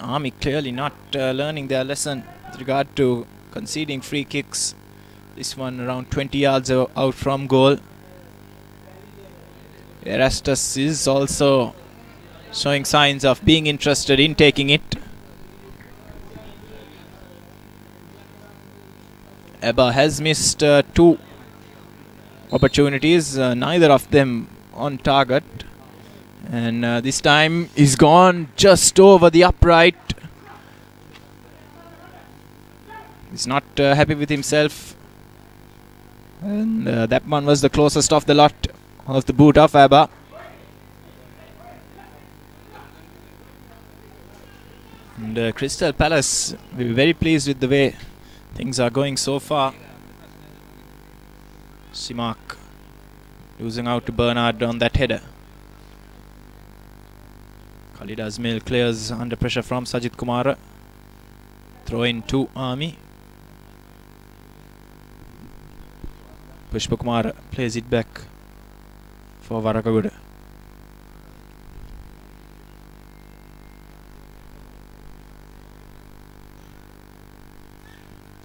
A: Army clearly not learning their lesson with regard to conceding free kicks. This one around 20 yards out from goal. Erastus is also showing signs of being interested in taking it. Abba has missed two opportunities, neither of them on target. And this time he's gone just over the upright. He's not happy with himself. And that one was the closest of the lot of the boot of Abba. And Crystal Palace will be very pleased with the way things are going so far. Simak losing out to Bernard on that header. Khalid Azmil clears under pressure from Sajid Kumara. Throw in to Army. Pushpa Kumara plays it back for Warakagoda.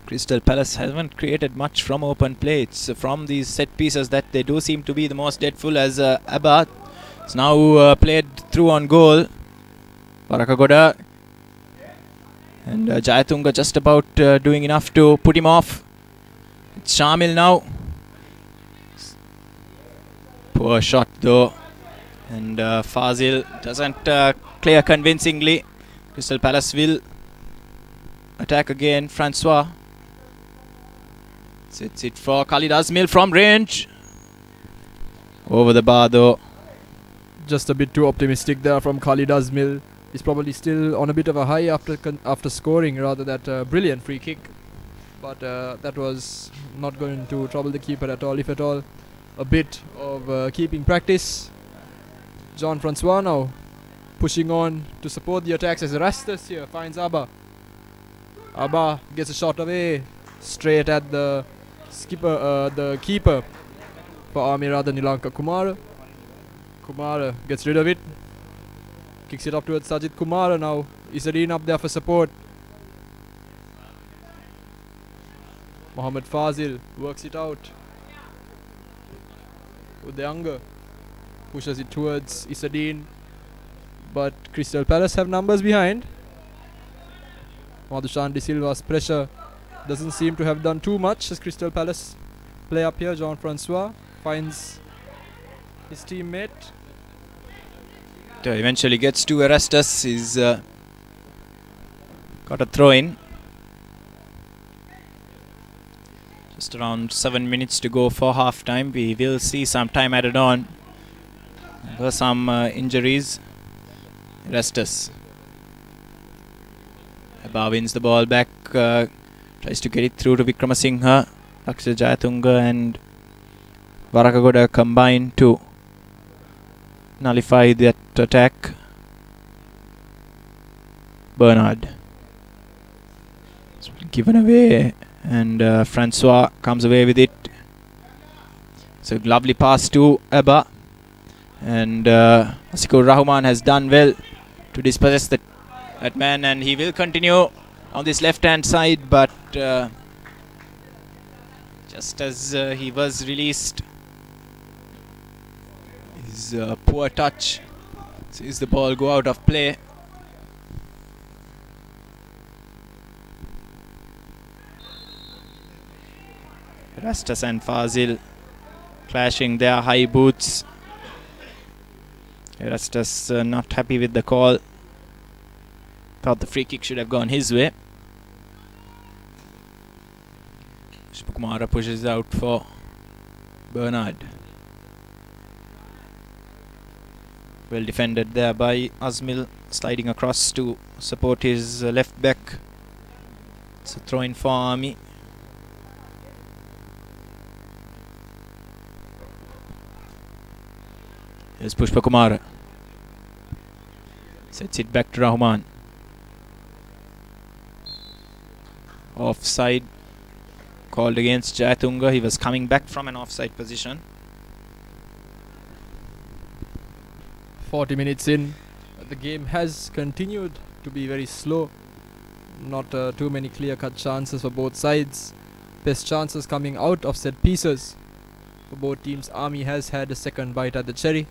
A: Crystal Palace haven't created much from open play. It's from these set pieces that they do seem to be the most deadful, as Abba is now played through on goal. Warakagoda and Jayatunga just about doing enough to put him off. It's Shamil now. Poor shot though. And Fazil doesn't clear convincingly. Crystal Palace will attack again. Francois sets it for Khalid Azmil from range. Over the bar though.
J: Just a bit too optimistic there from Khalid Azmil. He's probably still on a bit of a high after scoring rather that brilliant free kick. But that was not going to trouble the keeper at all, if at all. A bit of keeping practice. Jean-Francois now pushing on to support the attacks as Rastus here finds Abba. Abba gets a shot away straight at the keeper for Army rather Nilanka Kumara. Kumara gets rid of it. Kicks it up towards Sajid Kumara now. Isadeen up there for support. Mohamed Fazil works it out. Udayanga pushes it towards Isadeen. But Crystal Palace have numbers behind. Madhushan De Silva's pressure doesn't seem to have done too much as Crystal Palace play up here. Jean-Francois finds his teammate.
A: Eventually gets to Erastus. He's got a throw in. Just around 7 minutes to go for half time. We will see some time added on. There were some injuries. Erastus. Abba wins the ball back. Tries to get it through to Vikramasinghe. Lakshya Jayatunga and Varakagoda combine to nullify that attack. Bernard. It's been given away and Francois comes away with it. It's a lovely pass to Abba. And Asikur Rahman has done well to dispossess that man, and he will continue on this left hand side, but just as he was released, his poor touch sees the ball go out of play. Rastus and Fazil clashing their high boots. Erastus not happy with the call. Thought the free kick should have gone his way. Pushpakumara pushes out for Bernard. Well defended there by Azmil, sliding across to support his left back. It's a throw in for Army. Here's Pushpakumara. Sets it back to Rahman. Offside called against Jayatunga. He was coming back from an offside position.
J: 40 minutes in, the game has continued to be very slow. Not too many clear-cut chances for both sides. Best chances coming out of set pieces for both teams. Army has had a second bite at the cherry.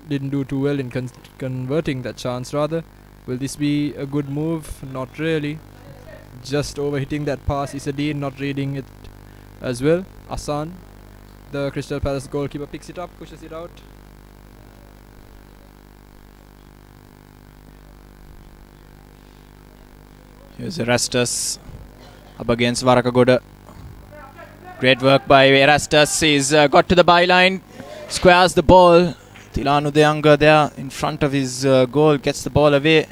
J: Didn't do too well in converting that chance rather. Will this be a good move? Not really. Just overhitting that pass. Isadeen not reading it as well. Asan, the Crystal Palace goalkeeper, picks it up, pushes it out.
A: Here's Erastus up against Varakagoda. Great work by Erastus. He's got to the byline, squares the ball. Tilan Udayanga there in front of his goal, gets the ball away.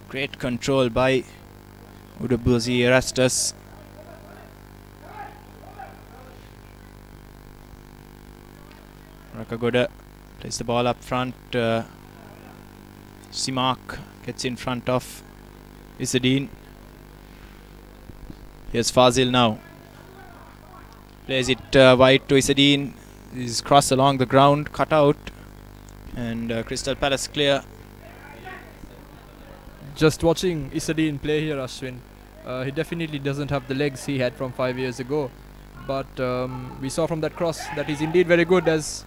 A: Great control by Udabuzi Erastus. Varakagoda plays the ball up front. Simak gets in front of Isadeen. Here's Fazil now. Plays it wide to Isadeen. His cross along the ground, cut out. And Crystal Palace clear.
J: Just watching Isadeen play here, Ashwin. He definitely doesn't have the legs he had from 5 years ago. But we saw from that cross that he's indeed very good, as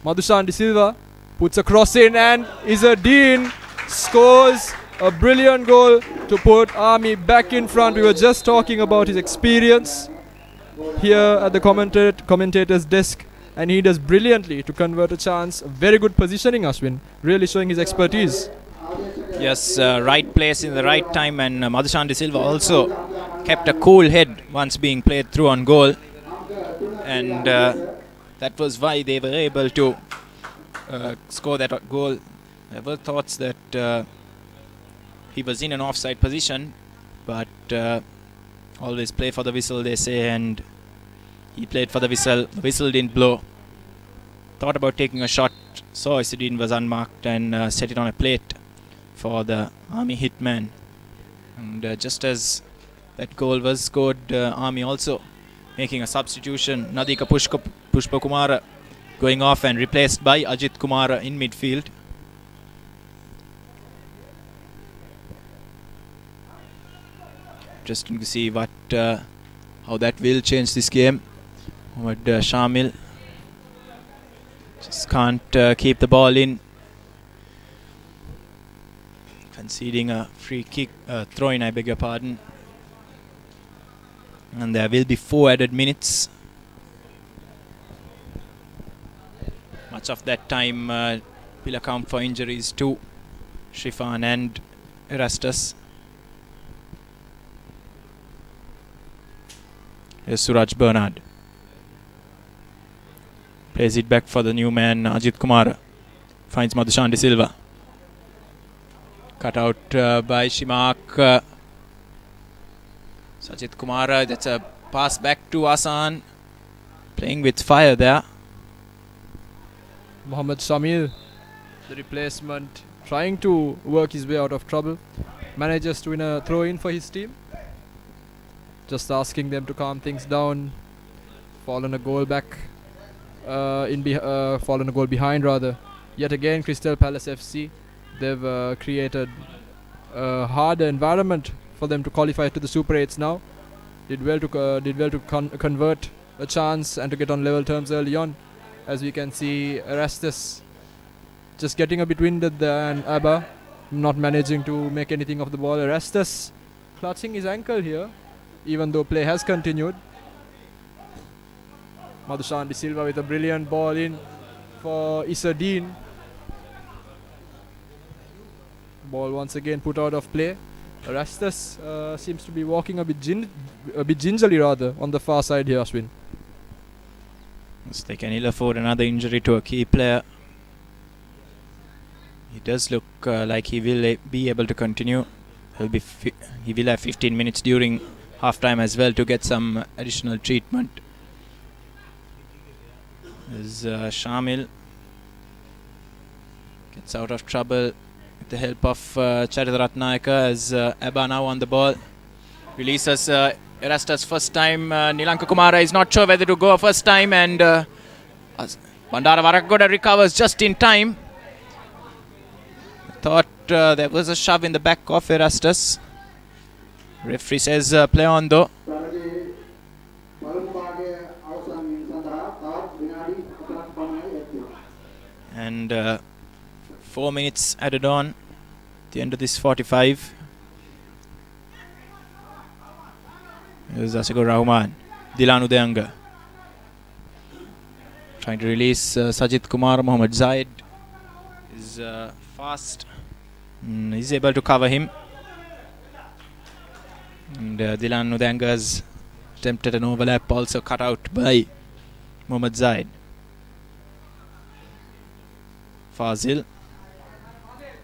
J: Madhushan De Silva puts a cross in and Isadeen scores a brilliant goal to put Army back in front. We were just talking about his experience here at the commentator's desk. and he does brilliantly to convert a chance. Very good positioning, Ashwin, really showing his expertise.
A: Yes, right place in the right time, and Madhushan De Silva also kept a cool head once being played through on goal, and that was why they were able to score that goal. There were thoughts that he was in an offside position, but always play for the whistle, they say, and he played for the whistle. The whistle didn't blow. Thought about taking a shot, saw Isidine was unmarked, and set it on a plate for the Army hitman. And just as that goal was scored, Army also making a substitution. Nadika Pushpa Kumara going off and replaced by Ajit Kumara in midfield. Interesting to see how that will change this game. But Shamil just can't keep the ball in. Conceding a free kick, throw-in, I beg your pardon. And there will be 4 added minutes. Much of that time will account for injuries to Shrifan and Erastus. Here's Suraj Bernard. Plays it back for the new man, Ajit Kumara. Finds Madhushan De Silva. Cut out by Shimak. Sajid Kumara, that's a pass back to Asan. Playing with fire there.
J: Mohammad Shamil, the replacement, trying to work his way out of trouble. Manages to win a throw-in for his team. Just asking them to calm things down. Fallen a goal behind rather. Yet again, Crystal Palace FC. They've created a harder environment for them to qualify to the Super 8s now. Did well to convert a chance and to get on level terms early on. As we can see, Erastus just getting a bit winded there, and Abba not managing to make anything of the ball. Erastus clutching his ankle here, even though play has continued. Madhushan De Silva with a brilliant ball in for Isadine. Ball once again put out of play. Erastus seems to be walking a bit gingerly rather on the far side here, Ashwin.
A: Yes, they can ill afford another injury to a key player. He does look like he will be able to continue. He will have 15 minutes during half-time as well to get some additional treatment. As Shamil gets out of trouble with the help of Charita Ratnayaka, as Abba now on the ball. Releases Erastus first time. Nilanka Kumara is not sure whether to go first time, and Bandara Varagoda recovers just in time. Thought there was a shove in the back of Erastus. Referee says play on though. And 4 minutes added on at the end of this 45. Here's Asigur Rahman. Dilan Udayanga trying to release Sajid Kumar. Mohammad Zaid is fast. He's able to cover him. And Dilan Udanga's attempted an overlap, also cut out by Mohammad Zaid. Fazil.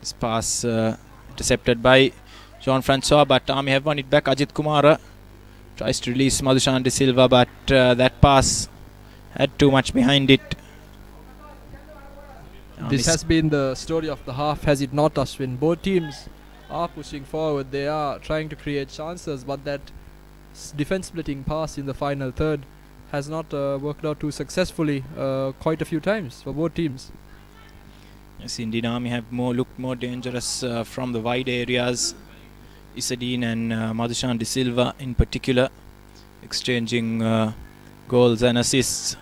A: This pass intercepted by Jean-Francois, but Army have won it back. Ajit Kumara tries to release Madhushan De Silva, but that pass had too much behind it.
J: This has been the story of the half, has it not, Ashwin? Both teams are pushing forward. They are trying to create chances, but that defense splitting pass in the final third has not worked out too successfully quite a few times for both teams.
A: Yes, indeed, Army have looked more dangerous from the wide areas. Isadine and Madhushan De Silva in particular exchanging goals and assists.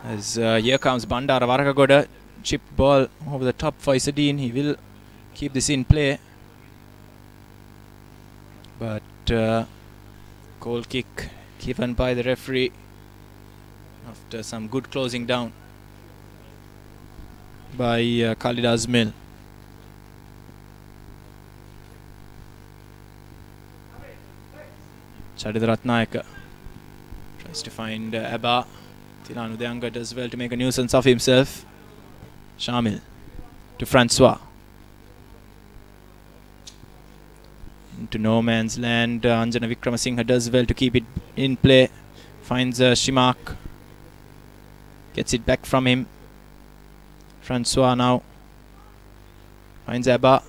A: As here comes Bandara Varakagoda, chipped ball over the top for Isadine. He will keep this in play, but goal kick given by the referee. after some good closing down by Khalid Azmil. Chadida Ratnayaka tries to find Abba. Tilanu Deanga does well to make a nuisance of himself. Shamil to Francois. Into no man's land. Anjana Vikramasinghe does well to keep it in play. Finds Shimak. Gets it back from him. Francois now finds Abba.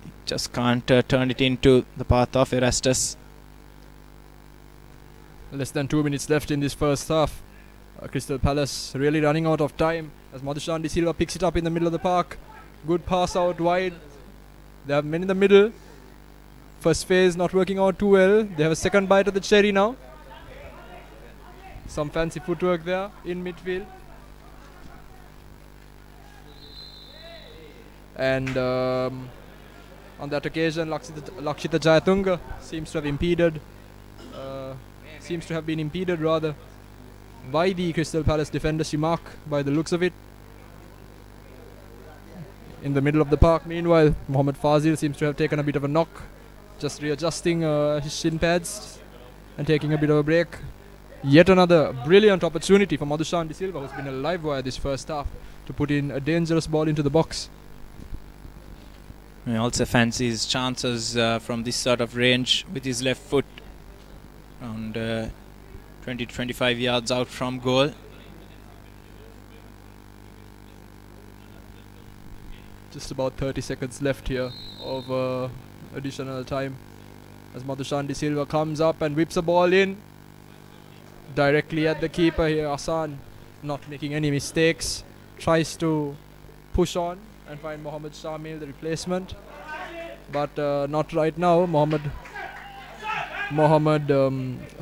A: He just can't turn it into the path of Erastus.
J: Less than 2 minutes left in this first half. Crystal Palace really running out of time as Madhushan De Silva picks it up in the middle of the park. Good pass out wide. They have men in the middle. First phase not working out too well. They have a second bite of the cherry now. Some fancy footwork there in midfield. And on that occasion, Lakshita Jayatunga seems to have been impeded rather by the Crystal Palace defender Shimak by the looks of it. In the middle of the park, meanwhile, Mohammad Fazil seems to have taken a bit of a knock, just readjusting his shin pads and taking a bit of a break. Yet another brilliant opportunity for Madhushan De Silva, who's been a live wire this first half, to put in a dangerous ball into the box.
A: He also fancies chances from this sort of range with his left foot, around 20 to 25 yards out from goal.
J: Just about 30 seconds left here of additional time as Madhushan De Silva comes up and whips a ball in directly at the keeper here. Hassan, not making any mistakes, tries to push on and find Mohammad Shamil, the replacement, but not right now. Mohammad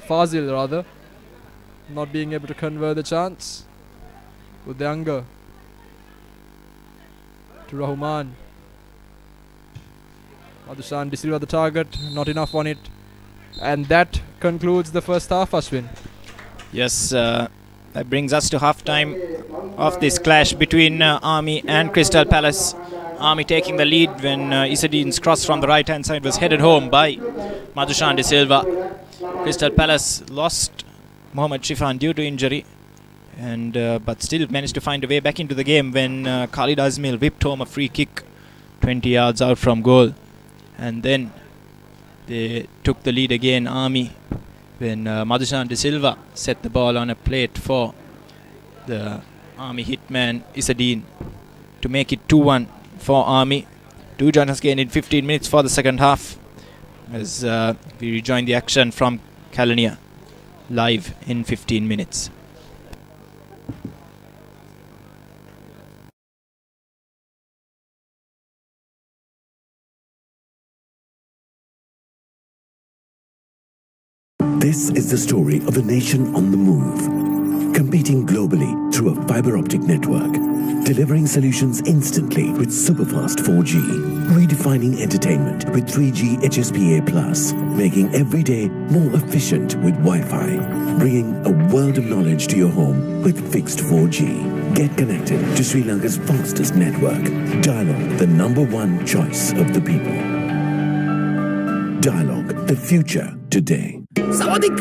J: Fazil rather, not being able to convert the chance. Udyanga to Rahman. Madhushan De Silva the target, not enough on it. And that concludes the first half, Ashwin.
A: Yes, that brings us to half-time of this clash between Army and Crystal Palace. Army taking the lead when Isadin's cross from the right-hand side was headed home by Madhushan De Silva. Crystal Palace lost Mohammad Shifan due to injury, and but still managed to find a way back into the game when Khalid Azmil whipped home a free kick 20 yards out from goal. And then they took the lead again, Army, when Madhushan De Silva set the ball on a plate for the Army hitman Isadin to make it 2-1 for Army. Do join us again in 15 minutes for the second half as we rejoin the action from Kelaniya live in 15 minutes.
E: This is the story of a nation on the move, competing globally through a fiber optic network, delivering solutions instantly with superfast 4G, redefining entertainment with 3G HSPA+, making every day more efficient with Wi-Fi, bringing a world of knowledge to your home with fixed 4G. Get connected to Sri Lanka's fastest network. Dialog, the #1 choice of the people. Dialog, the future today.
F: Sawadee,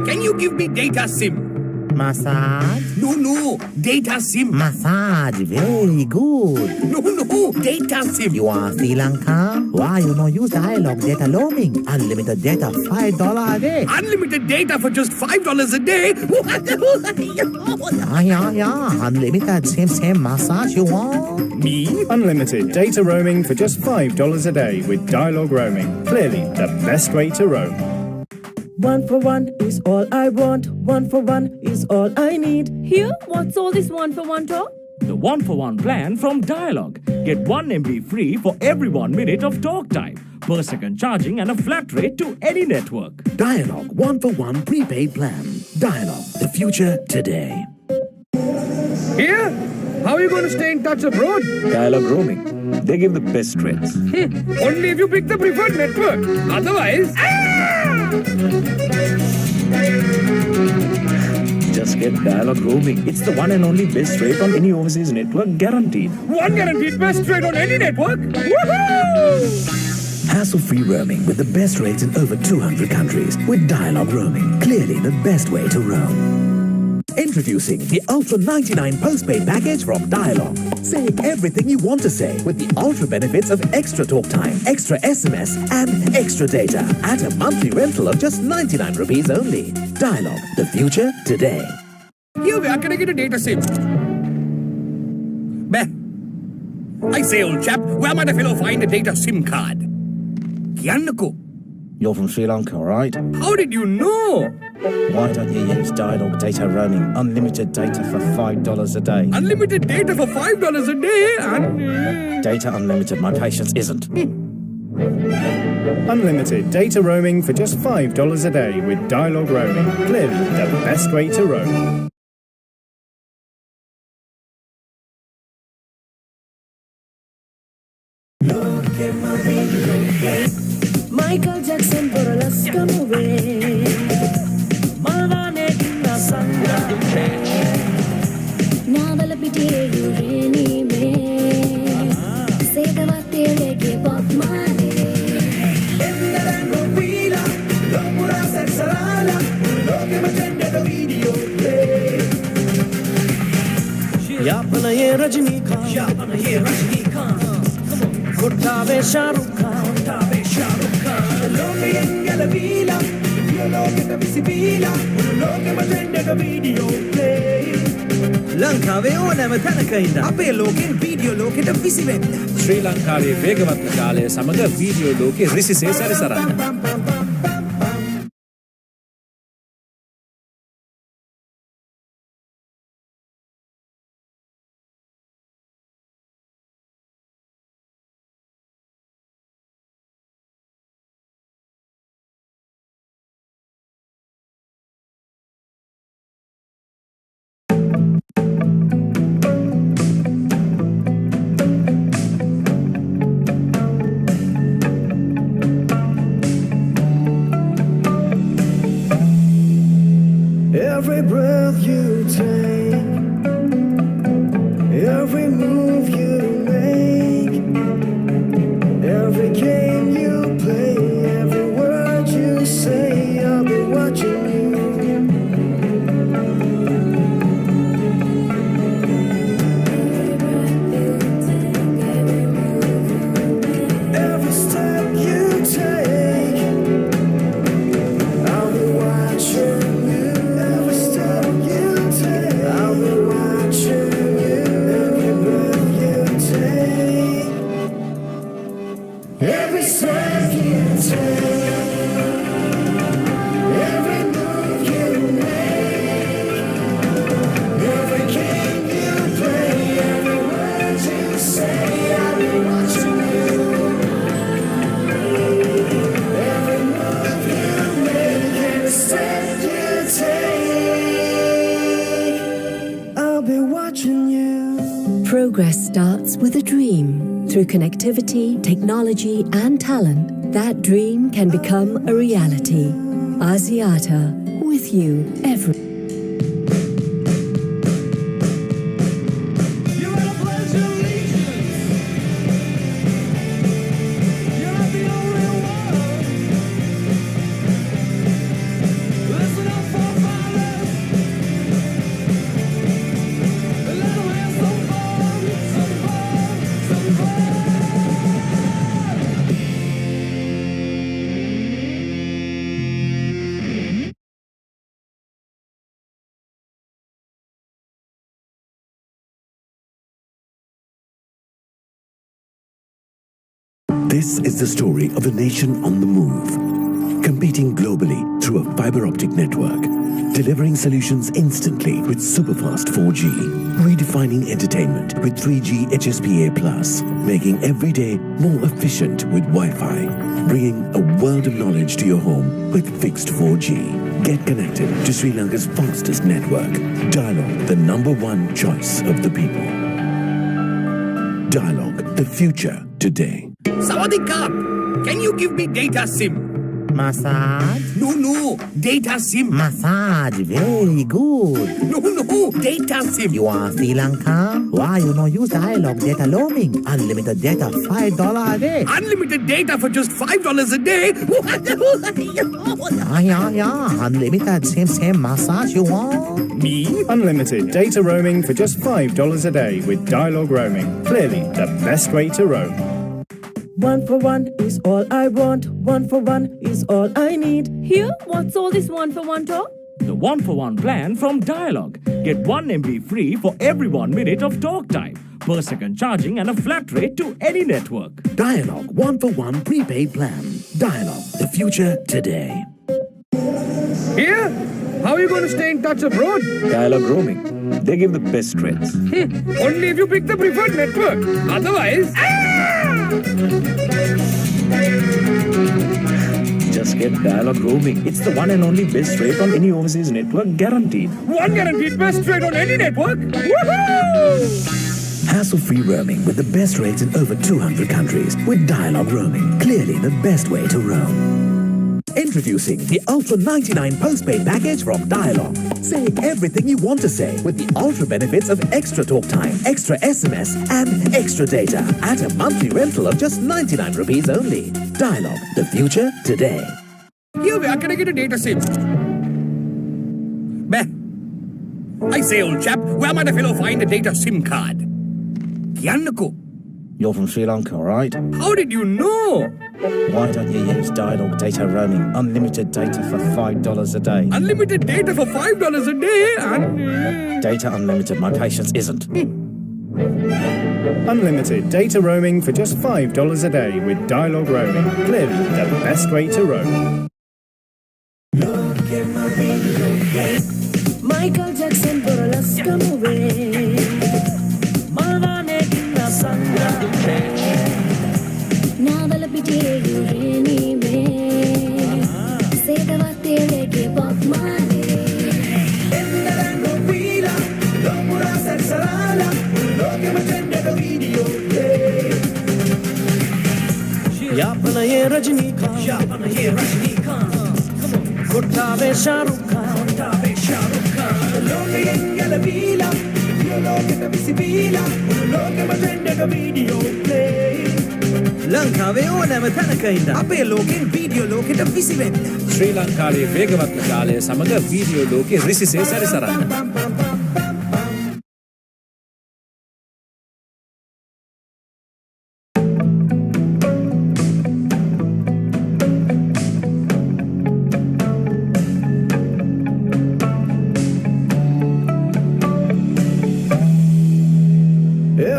F: can you give me data SIM?
G: Massage?
F: No, data SIM.
G: Massage, very good.
F: No, data SIM.
G: You are Sri Lanka? Why you no use Dialog data roaming? Unlimited data, $5 a day.
F: Unlimited data for just $5 a day?
G: Yeah. Unlimited, same massage you want.
F: Me?
C: Unlimited data roaming for just $5 a day with Dialog roaming. Clearly the best way to roam.
B: 1 for 1 is all I want. 1 for 1 is all I need. Here, what's all this 1 for 1 talk?
I: The 1-for-1 plan from Dialog. Get 1 MB free for every 1 minute of talk time, per second charging and a flat rate to any network.
E: Dialog 1-for-1 prepaid plan. Dialog, the future today.
F: Here? How are you going to stay in touch abroad?
K: Dialog roaming. They give the best rates.
F: Only if you pick the preferred network. Otherwise...
K: Just get Dialog roaming. It's the one and only best rate on any overseas network, guaranteed.
F: One guaranteed best rate on any network. Woohoo!
E: Hassle-free roaming with the best rates in over 200 countries with Dialog roaming. Clearly the best way to roam. Introducing the Ultra 99 postpaid package from Dialog. Say everything you want to say with the ultra benefits of extra talk time, extra SMS and extra data at a monthly rental of just 99 rupees only. Dialog, the future today.
F: Here we are, can I get a data SIM? Bah. I say, old chap, where might a fellow find a data SIM card? Kiannako.
G: You're from Sri Lanka, right?
F: How did you know?
G: Why don't you use Dialog data roaming? Unlimited data for $5 a day.
F: Unlimited data for $5 a day?
G: Data unlimited, my patience isn't.
C: Unlimited data roaming for just $5 a day with Dialog roaming. Clearly the best way to roam.
B: Michael Jackson for Alaska movie. Malvane Dinna Sanga.
H: Navala pitiye ureni me. Sedavate leke Bob Marley.
B: Ennarango pila, lopura sexalala, loke matende the video play. Yapana ye Rajnikant, yapana ye Rajnikant. Kottave Shahrukh Khan, kottave Shahrukh Khan. Loke engala vila, loke ta visibila, loke matende the video play. ලංකාවේ ඕනෑම තැනක ඉන්න අපේ ලෝකෙන් video ලෝකෙට විසිවෙන්න.
K: ශ්‍රී ලංකාවේ වේගවත් කාලය සමග වීඩියෝ ලෝකෙ රිසිසේ සැරිසරන්න.
B: Every breath you take, every move you make, every game you play, every word you say, I'll be watching you. Every step you take, I'll be watching you. Every step you take, I'll be watching you. Every breath you take, every step you take, every move you make, every game you play, every word you say, I'll be watching you. Every move you make, every step you take, I'll be watching you.
D: Progress starts with a dream. Through connectivity, technology, and talent, that dream can become a reality. Asiata, with you every.
B: You gotta pledge allegiance. You're not the only one. Listen up for violence. Let them have some fun, some fun, some fun.
E: This is the story of a nation on the move, competing globally through a fiber optic network, delivering solutions instantly with superfast 4G, redefining entertainment with 3G HSPA+, making every day more efficient with Wi-Fi, bringing a world of knowledge to your home with fixed 4G. Get connected to Sri Lanka's fastest network. Dialog, the #1 choice of the people. Dialog, the future today.
F: Sawadee Krap! Can you give me data SIM?
G: Massage?
F: No. Data SIM.
G: Massage, very good.
F: No. Data SIM.
G: You are Sri Lanka? Why you no use Dialog data roaming? Unlimited data, $5 a day.
F: Unlimited data for just $5 a day?
G: Yeah. Unlimited, same massage you want?
F: Me?
C: Unlimited data roaming for just $5 a day with Dialog roaming. Clearly the best way to roam.
B: 1 for 1 is all I want. 1 for 1 is all I need.
L: Here, what's all this 1 for 1 talk?
I: The 1-for-1 plan from Dialog. Get 1 MB free for every 1 minute of talk time, per second charging and a flat rate to any network.
E: Dialog 1-for-1 prepaid plan. Dialog, the future today.
F: Here? How are you going to stay in touch abroad?
K: Dialog roaming. They give the best rates.
F: Only if you pick the preferred network. Otherwise...
K: Just get Dialog roaming. It's the one and only best rate on any overseas network, guaranteed.
F: One guaranteed best rate on any network? Woohoo!
E: Hassle-free roaming with the best rates in over 200 countries with Dialog roaming. Clearly the best way to roam. Introducing the Ultra 99 postpaid package from Dialog. Saying everything you want to say with the ultra benefits of extra talk time, extra SMS and extra data at a monthly rental of just 99 rupees only. Dialog, the future today.
F: Here we are. Can I get a data SIM? Bah. I say, old chap, where might a fellow find a data SIM card? Kiannako.
K: You're from Sri Lanka, right?
F: How did you know?
K: Why don't you use Dialog data roaming? Unlimited data for $5 a day.
F: Unlimited data for $5 a day?
K: Data unlimited. My patience isn't.
C: Unlimited data roaming for just $5 a day with Dialog roaming. Clearly the best way to roam.
B: Michael Jackson for Alaska movie. Malvane kinna sanga.
H: Navala pitiyu reni me. Sedavate leke Bob Marley.
B: Ennarango pila, lopura sarsarala. Loke matende ka video play. Yapana ye Rajnikant. Kottave Shahrukh Khan. Loke engala pila, loke ta visibila. Loke matende ka video play. ලංකාවේ ඕනෑම තැනක ඉන්න අපේ ලෝකෙන් video ලෝකෙට විසිවෙන්න.
K: ශ්‍රී ලංකාවේ වේගවත් කාලය සමග වීඩියෝ ලෝකෙ රිසිසේ සැරිසරන්න.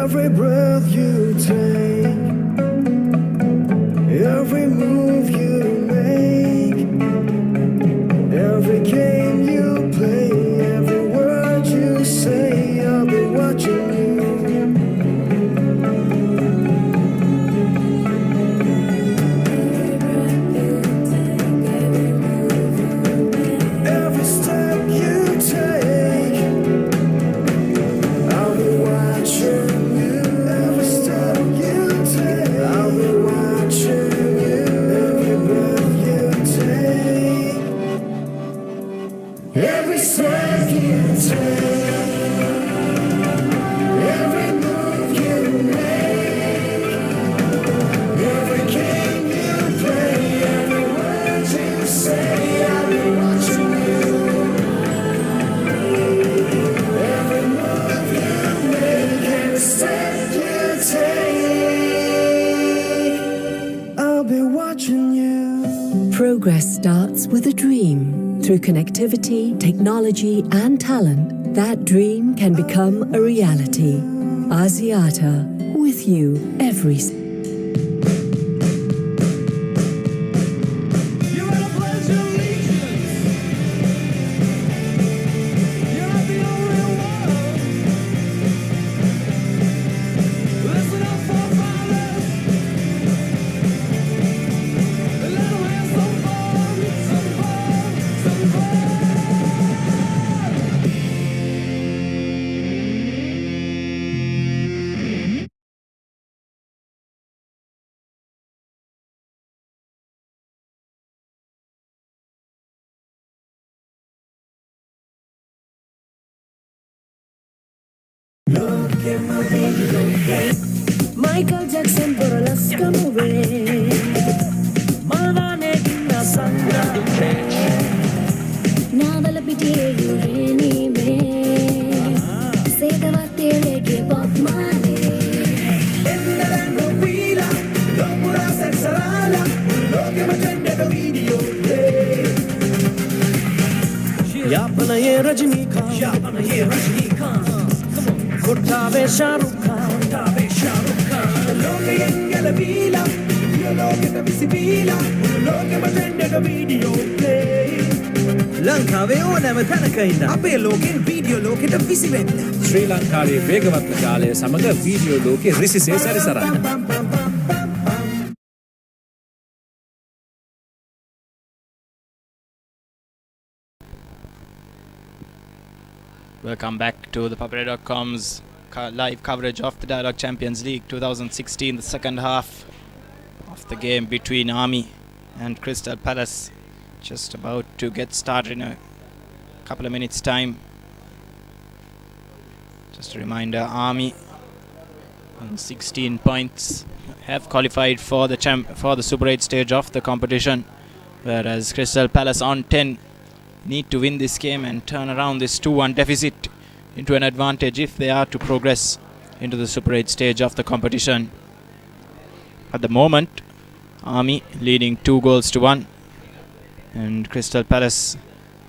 B: Every breath you take, every move you make, every game you play, every word you say, I'll be watching you. Every step you take, I'll be watching you. Every step you take, I'll be watching you. Every breath you take, every step you take, every move you make, every game you play, every word you say, I'll be watching you. Every move you make, every step you take, I'll be watching you.
D: Progress starts with a dream. Through connectivity, technology, and talent, that dream can become a reality. Asiata, with you every
B: Michael Jackson for Alaska movie. Malvane inna sangrame.
H: Navala pitiye ureni me. Sedava telege Bob Marley.
B: Ennaranno pila, l'opera senza l'ala, loke matende da video. Yapana ye Rajnikant, yapana ye Rajnikant. Kottave Shahrukh Khan, kottave Shahrukh Khan. Loke engala pila, io loke da visibila, loke matende da video play. ලංකාවේ ඕනෑම තැනක ඉන්න අපේ ලෝකෙන් video ලෝකෙට විසි වෙන්න.
K: ශ්‍රී ලංකාවේ වේගවත් ජාලය සමග වීඩියෝ ලෝකෙ රිසිසේ සැරිසරන්න.
A: Welcome back to ThePapare.com's live coverage of the Dialog Champions League 2016, the second half of the game between Army and Crystal Palace. Just about to get started in a couple of minutes time. Just a reminder, Army on 16 points have qualified for the Super 8 stage of the competition, whereas Crystal Palace on 10 need to win this game and turn around this 2-1 deficit into an advantage if they are to progress into the Super 8 stage of the competition. At the moment, Army leading 2-1, and Crystal Palace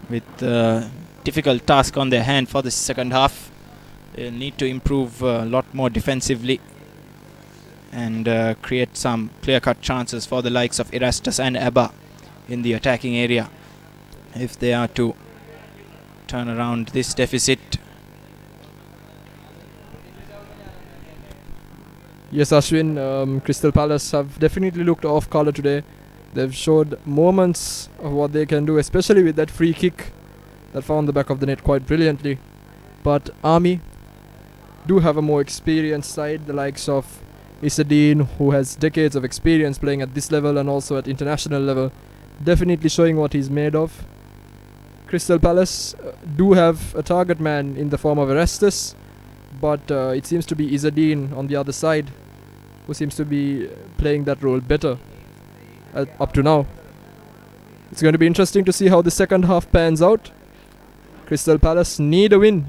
A: with a difficult task on their hand for the second half. They'll need to improve a lot more defensively and create some clear-cut chances for the likes of Erastus and Abba in the attacking area if they are to turn around this deficit.
J: Yes, Ashwin, Crystal Palace have definitely looked off colour today. They've showed moments of what they can do, especially with that free kick that found the back of the net quite brilliantly. But Army do have a more experienced side, the likes of Isadine, who has decades of experience playing at this level and also at international level, definitely showing what he's made of. Crystal Palace do have a target man in the form of Erastus, but it seems to be Isadine on the other side who seems to be playing that role better up to now. It's going to be interesting to see how the second half pans out. Crystal Palace need a win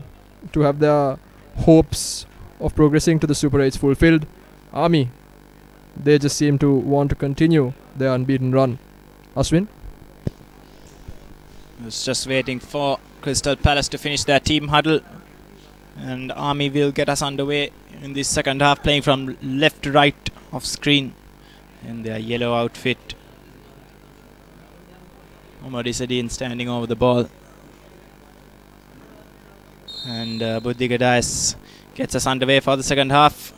J: to have their hopes of progressing to the Super 8s fulfilled. Army, they just seem to want to continue their unbeaten run. Ashwin?
A: I was just waiting for Crystal Palace to finish their team huddle, and Army will get us underway in this second half, playing from left to right of screen in their yellow outfit. Mohammad Isadine standing over the ball, and Buddhi Gadais gets us underway for the second half.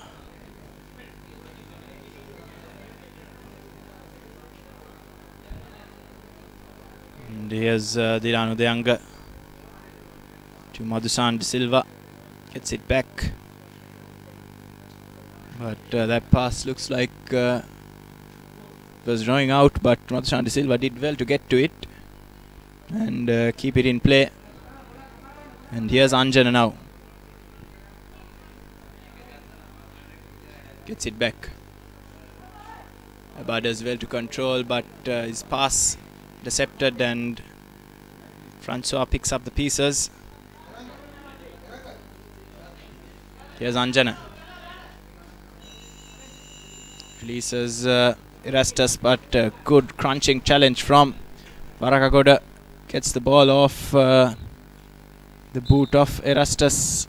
A: And here's Dilanu Deanga to Madhusan De Silva, gets it back, but that pass looks like it was running out, but Madhusan De Silva did well to get to it and keep it in play. And here's Anjana now, gets it back. Abba does well to control, but his pass intercepted, and Francois picks up the pieces. Here's Anjana, releases Erastus, but good crunching challenge from Varakagoda, gets the ball off the boot of Erastus.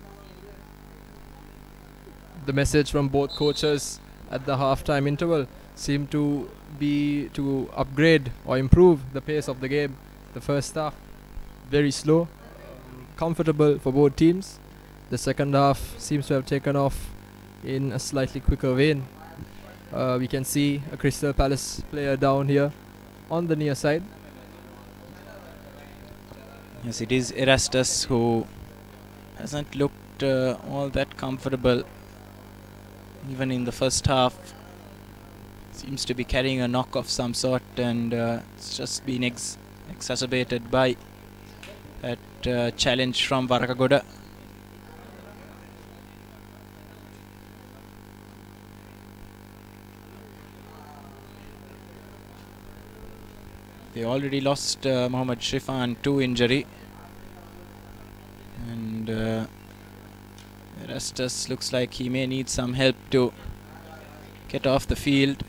J: The message from both coaches at the half-time interval seemed to be to upgrade or improve the pace of the game. The first half, very slow, comfortable for both teams. The second half seems to have taken off in a slightly quicker vein. We can see a Crystal Palace player down here on the near side.
A: Yes, it is Erastus who hasn't looked all that comfortable even in the first half. Seems to be carrying a knock of some sort, and it's just been exacerbated by that challenge from Varakagoda. They already lost Mohammad Shrifan to injury. And Erastus looks like he may need some help to get off the field.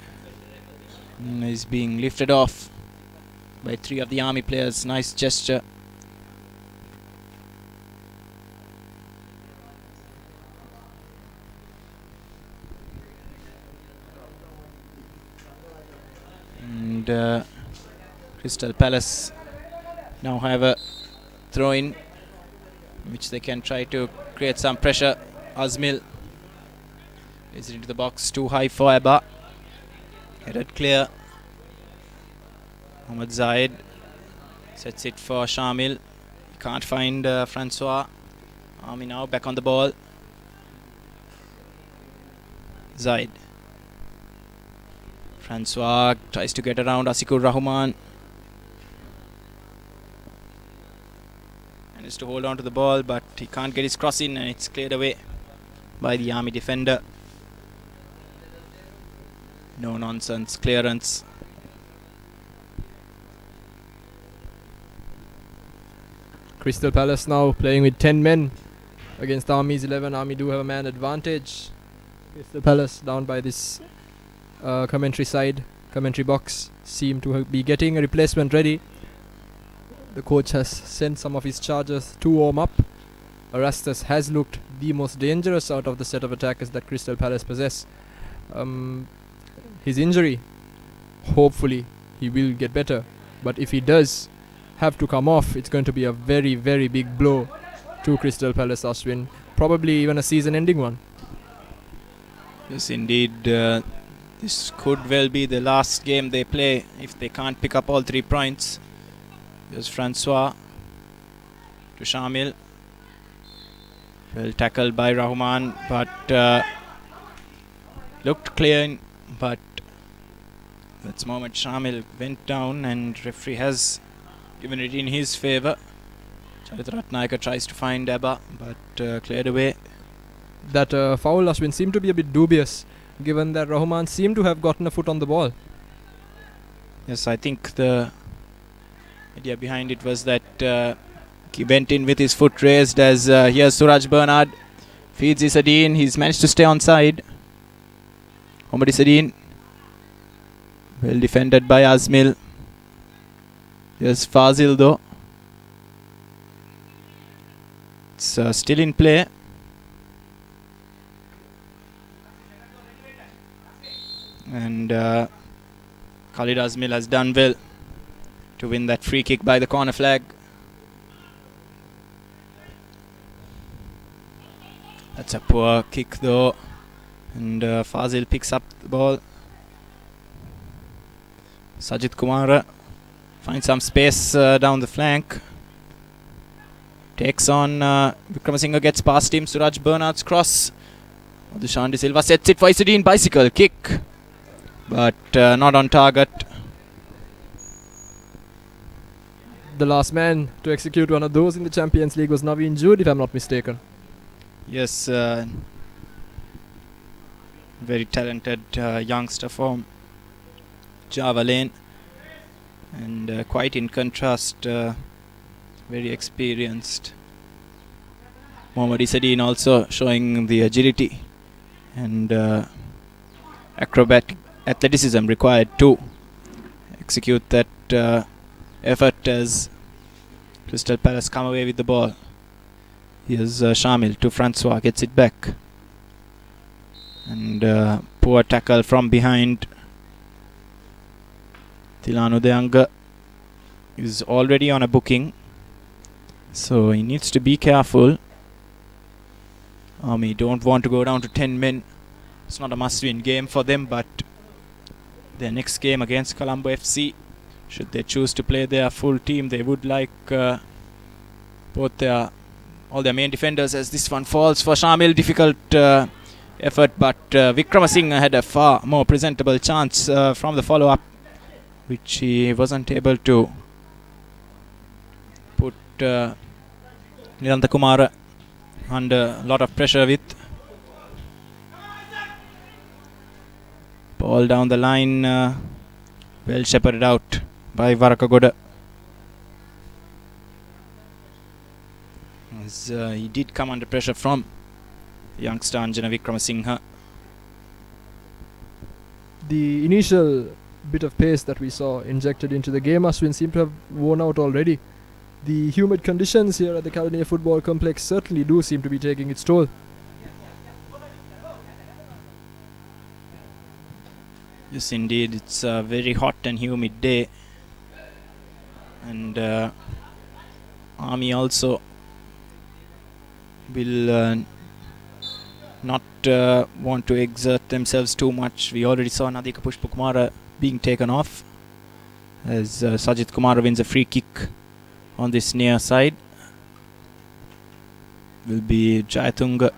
A: He's being lifted off by 3 of the Army players. Nice gesture. And Crystal Palace now have a throw-in, which they can try to create some pressure. Azmil is into the box, too high for Abba. Headed clear. Mohammad Zaid sets it for Shamil. He can't find Francois. Army now back on the ball. Zaid. Francois tries to get around Asikur Rahman. And is to hold on to the ball, but he can't get his cross in, and it's cleared away by the Army defender. No nonsense clearance.
J: Crystal Palace now playing with 10 men against Army's 11. Army do have a man advantage. Crystal Palace down by this commentary box seem to be getting a replacement ready. The coach has sent some of his chargers to warm up. Erastus has looked the most dangerous out of the set of attackers that Crystal Palace possess. His injury, hopefully he will get better, but if he does have to come off, it's going to be a very, very big blow to Crystal Palace, Ashwin. Probably even a season-ending one.
A: Yes, indeed. This could well be the last game they play if they can't pick up all 3 points. There's Francois to Shamil. Well tackled by Rahman, but looked clear, but that's moment Shamil went down and referee has given it in his favour. Charit Ratnayaka tries to find Abba, but cleared away.
J: That foul, Ashwin, seemed to be a bit dubious, given that Rahman seemed to have gotten a foot on the ball.
A: Yes, I think the idea behind it was that he went in with his foot raised, as here's Suraj Bernard. Feeds Isadine. He's managed to stay on side. Mohammad Isadine. Well defended by Azmil. Here's Fazil though. It's still in play. And Khalid Azmil has done well to win that free kick by the corner flag. That's a poor kick though. And Fazil picks up the ball. Sajid Kumara finds some space down the flank. Takes on Vikramasinghe, gets past him. Suraj Bernard's cross. Dushan De Silva sets it for Isadine. Bicycle kick, but not on target.
J: The last man to execute one of those in the Champions League was Naveen Jude, if I'm not mistaken.
A: Yes, very talented youngster from Java Lane, and quite in contrast, very experienced Mohammad Isadine also showing the agility and acrobatic athleticism required to execute that effort as Crystal Palace come away with the ball. Here's Shamil to Francois, gets it back, and poor tackle from behind. Tilano Deanga is already on a booking, so he needs to be careful. Army don't want to go down to 10 men. It's not a must-win game for them, but their next game against Colombo FC, should they choose to play their full team, they would like all their main defenders, as this one falls for Shamil. Difficult effort, but Vikramasinghe had a far more presentable chance from the follow-up, which he wasn't able to put Nilantha Kumara under a lot of pressure with. Ball down the line, well shepherded out by Varakagoda. As he did come under pressure from youngster Anjana Wickramasinghe.
J: The initial bit of pace that we saw injected into the game, Ashwin, seemed to have worn out already. The humid conditions here at the Kalania Football Complex certainly do seem to be taking its toll.
A: Yes, indeed. It's a very hot and humid day. And Army also will not want to exert themselves too much. We already saw Nadika Pushpakumara being taken off as Sajid Kumara wins a free kick on this near side. Will be Jayatunga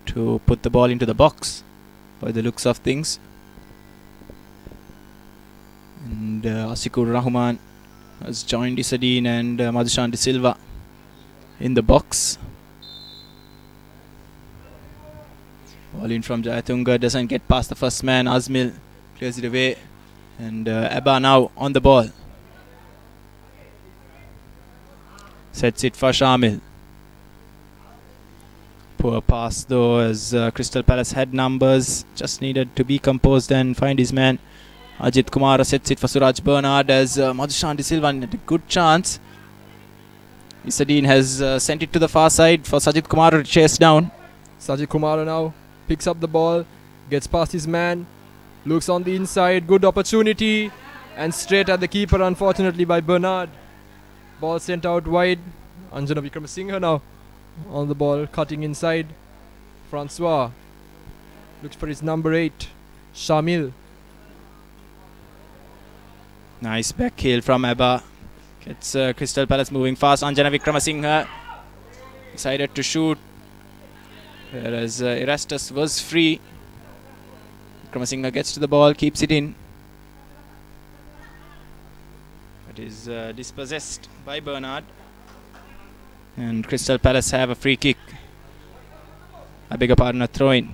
A: to put the ball into the box by the looks of things. And Asikur Rahman has joined Isadine and Madhushan De Silva in the box. Ball in from Jayatunga, doesn't get past the first man. Azmil clears it away. And Abba now on the ball. Sets it for Shamil. Poor pass though, as Crystal Palace had numbers. Just needed to be composed and find his man. Ajit Kumar sets it for Suraj Bernard as Madhushan De Silva had a good chance. Isadine has sent it to the far side for Sajid Kumar to chase down.
J: Sajid Kumar now picks up the ball, gets past his man, looks on the inside, good opportunity, and straight at the keeper, unfortunately, by Bernard. Ball sent out wide. Anjana Wickramasinghe now on the ball, cutting inside. Francois looks for his number 8, Shamil.
A: Nice back heel from Abba. Gets Crystal Palace moving fast. Anjana Wickramasinghe decided to shoot, whereas Erastus was free. Wickramasinghe gets to the ball, keeps it in, but is dispossessed by Bernard. And Crystal Palace have a free kick. I beg your pardon, a throw-in.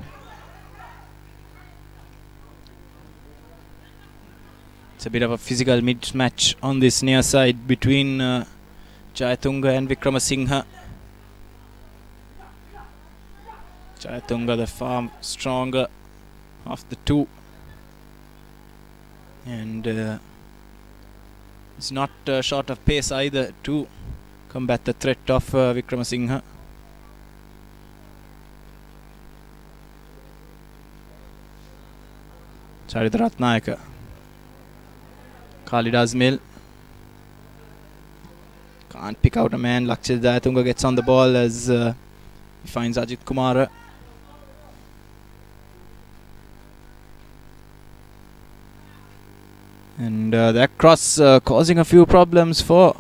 A: It's a bit of a physical mismatch on this near side between Jayatunga and Wickramasinghe. Jayatunga, the far stronger of the two, and is not short of pace either to combat the threat of Wickramasinghe. Charita Ratnayaka. Khalid Azmil can't pick out a man. Lakshit Jayatunga gets on the ball as he finds Ajit Kumara. And that cross causing a few problems for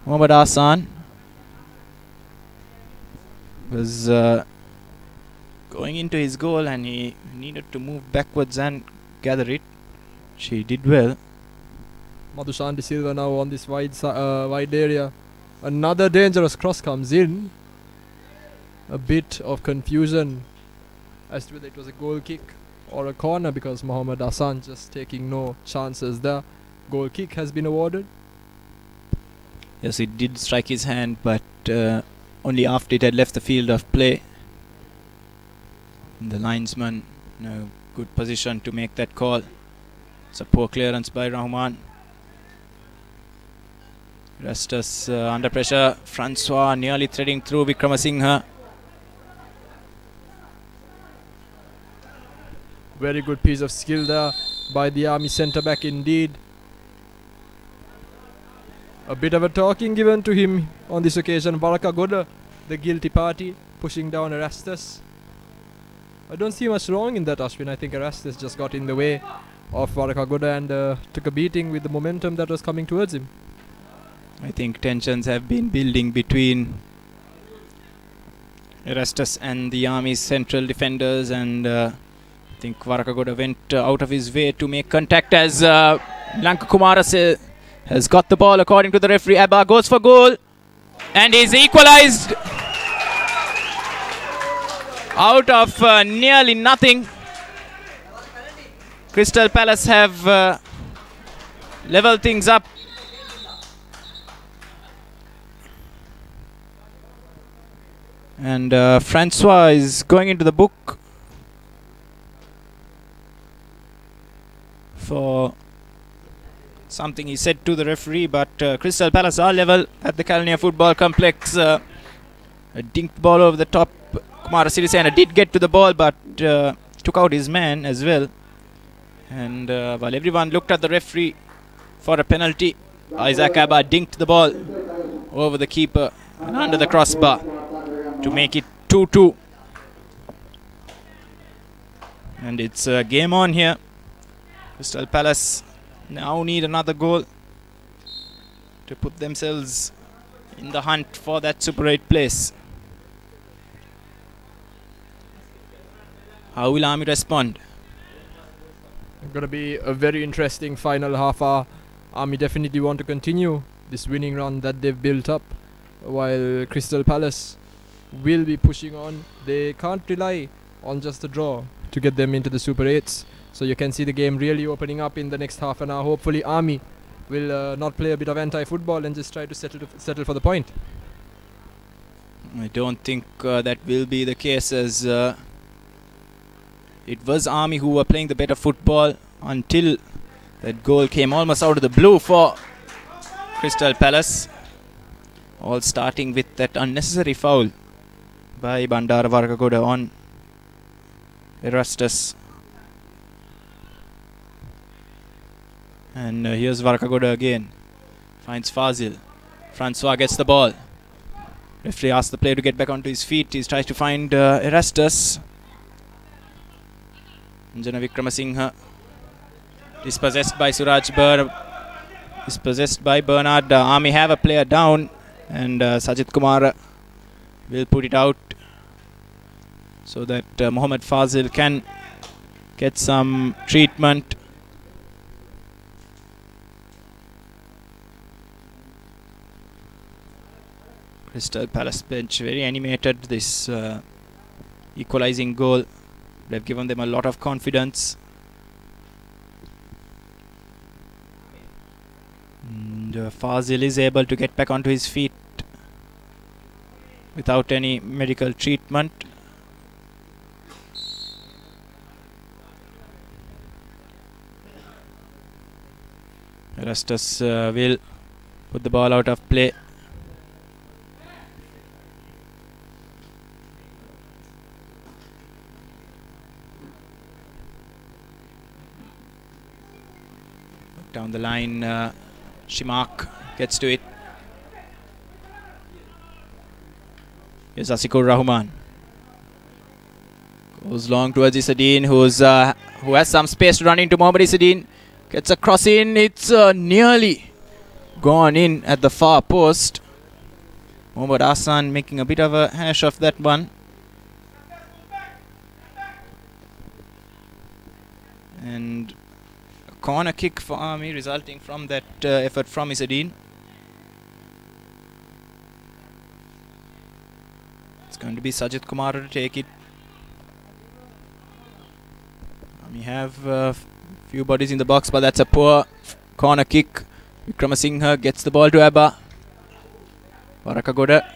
A: Mohammad Hassan. Was going into his goal and he needed to move backwards and gather it. She did well.
J: Madhushan De Silva now on this wide area. Another dangerous cross comes in. A bit of confusion as to whether it was a goal kick or a corner, because Mohammad Hassan just taking no chances there. Goal kick has been awarded.
A: Yes, it did strike his hand, but only after it had left the field of play. The linesman in a good position to make that call. It's a poor clearance by Rahman. Rastus under pressure. Francois nearly threading through Wickramasinghe.
J: Very good piece of skill there by the Army centre-back indeed. A bit of a talking given to him on this occasion. Varakagoda, the guilty party, pushing down Erastus. I don't see much wrong in that, Ashwin. I think Erastus just got in the way of Varakagoda and took a beating with the momentum that was coming towards him.
A: I think tensions have been building between Erastus and the Army's central defenders, and I think Varakagoda went out of his way to make contact as Lanka Kumara has got the ball according to the referee. Abba goes for goal and is equalized out of nearly nothing. Crystal Palace have leveled things up And Francois is going into the book for something he said to the referee, but Crystal Palace are level at the Calnia Football Complex. A dinked ball over the top. Kumara Sirisena did get to the ball, but took out his man as well. And while everyone looked at the referee for a penalty, Isaac Abba dinked the ball over the keeper and under the crossbar to make it 2-2. And it's game on here. Crystal Palace now need another goal to put themselves in the hunt for that Super 8 place. How will Army respond?
J: It's going to be a very interesting final half hour. Army definitely want to continue this winning run that they've built up, while Crystal Palace will be pushing on. They can't rely on just a draw to get them into the Super 8s. So you can see the game really opening up in the next half an hour. Hopefully Army will not play a bit of anti-football and just try to settle for the point.
A: I don't think that will be the case, as it was Army who were playing the better football until that goal came almost out of the blue for Crystal Palace. All starting with that unnecessary foul by Bandara Vargagoda on Erastus. And here's Vargagoda again. Finds Fazil. Francois gets the ball. Referee asks the player to get back onto his feet. He tries to find Erastus. Anjana Vikramasinghe dispossessed by dispossessed by Bernard. Army have a player down, and Sajid Kumar will put it out so that Mohammad Fazil can get some treatment. Crystal Palace bench very animated. This equalizing goal, they've given them a lot of confidence. And Fazil is able to get back onto his feet without any medical treatment. Erastus will put the ball out of play. Down the line, Shimak gets to it. Here's Asikur Rahman. Goes long towards Isadine, who has some space to run into. Mohammad Isadine gets a cross in. It's nearly gone in at the far post. Mohammad Hassan making a bit of a hash of that one. And corner kick for Army resulting from that effort from Isadine. It's going to be Sajid Kumar to take it. Army have a few bodies in the box, but that's a poor corner kick. Vikramasinghe gets the ball to Abba. Varakagoda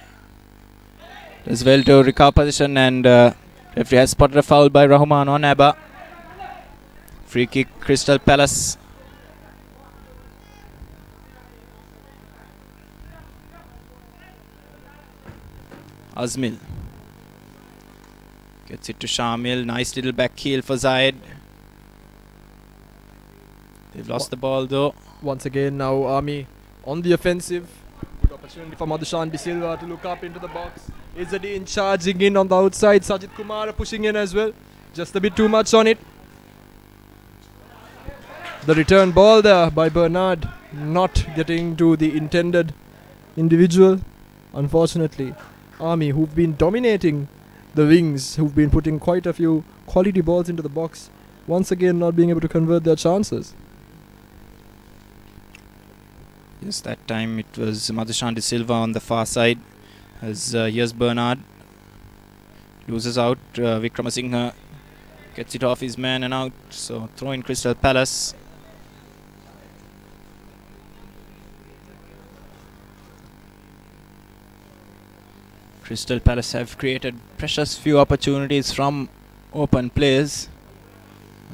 A: does well to recover position, and referee has spotted a foul by Rahman on Abba. Free kick, Crystal Palace. Azmil gets it to Shamil. Nice little back heel for Zayed. They've lost the ball though.
J: Once again, now Army on the offensive. Good opportunity for Madhushan De Silva to look up into the box. Izzadeen charging in on the outside. Sajid Kumar pushing in as well. Just a bit too much on it. The return ball there by Bernard, not getting to the intended individual. Unfortunately, Army, who've been dominating the wings, who've been putting quite a few quality balls into the box, once again not being able to convert their chances.
A: Yes, that time it was Madhushan De Silva on the far side. As here's Bernard. Loses out. Vikramasinghe gets it off his man and out. So throw in Crystal Palace. Crystal Palace have created precious few opportunities from open plays.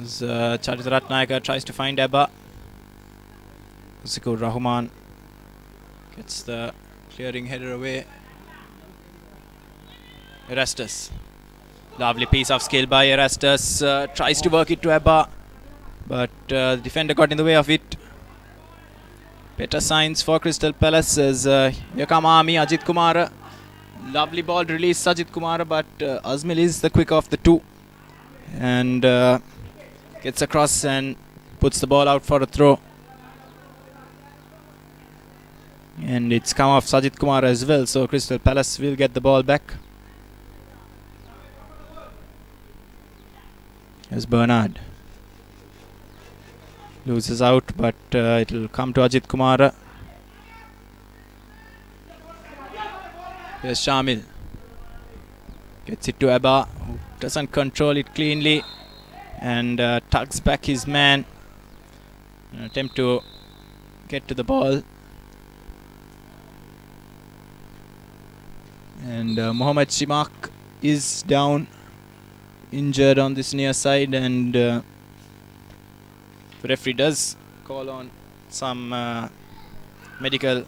A: As Charith Ratnayaka tries to find Ebba. Zikur Rahman gets the clearing header away. Erastus. Lovely piece of skill by Erastus. Tries to work it to Ebba, but the defender got in the way of it. Better signs for Crystal Palace as here come Army, Ajit Kumar. Lovely ball release, Ajit Kumar, but Azmil is the quicker of the two. And gets across and puts the ball out for a throw. And it's come off Sajid Kumar as well, so Crystal Palace will get the ball back. As Bernard loses out, but it will come to Ajit Kumar. Here's Shamil. Gets it to Abba, who doesn't control it cleanly and tugs back his man. An attempt to get to the ball. And Mohammad Shimak is down, injured on this near side, and the referee does call on some medical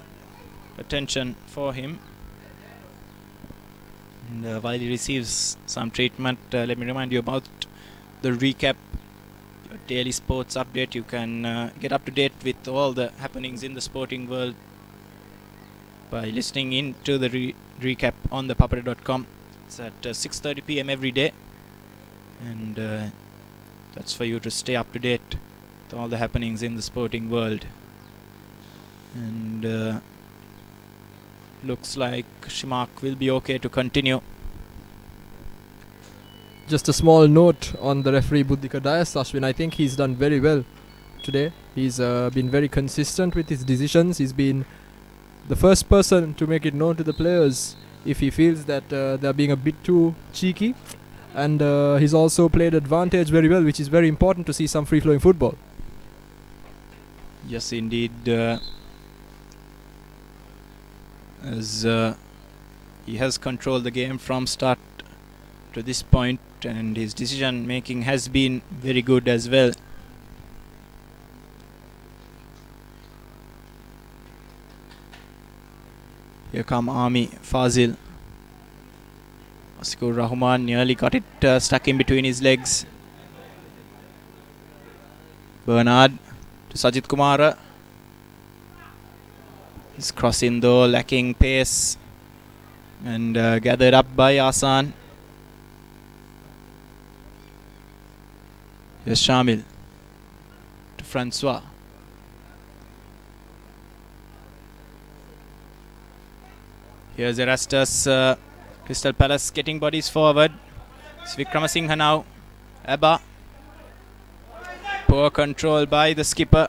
A: attention for him. And while he receives some treatment, let me remind you about the recap, your daily sports update. You can get up to date with all the happenings in the sporting world by listening in to the recap on ThePapare.com. It's at 6:30 p.m. every day, and that's for you to stay up to date with all the happenings in the sporting world. And looks like Shimak will be okay to continue.
J: Just a small note on the referee Buddhika Dias, Ashwin. I think he's done very well today. He's been very consistent with his decisions. He's been the first person to make it known to the players if he feels that they're being a bit too cheeky. And he's also played advantage very well, which is very important to see some free-flowing football.
A: Yes, indeed. As he has controlled the game from start to this point, and his decision making has been very good as well. Here come Army, Fazil. Asikur Rahman nearly got it stuck in between his legs. Bernard to Sajid Kumar. He's crossing though, lacking pace, and gathered up by Asan. Here's Shamil to Francois. Here's Erastus. Crystal Palace getting bodies forward. It's Vikramasinghe now. Abba. Poor control by the skipper.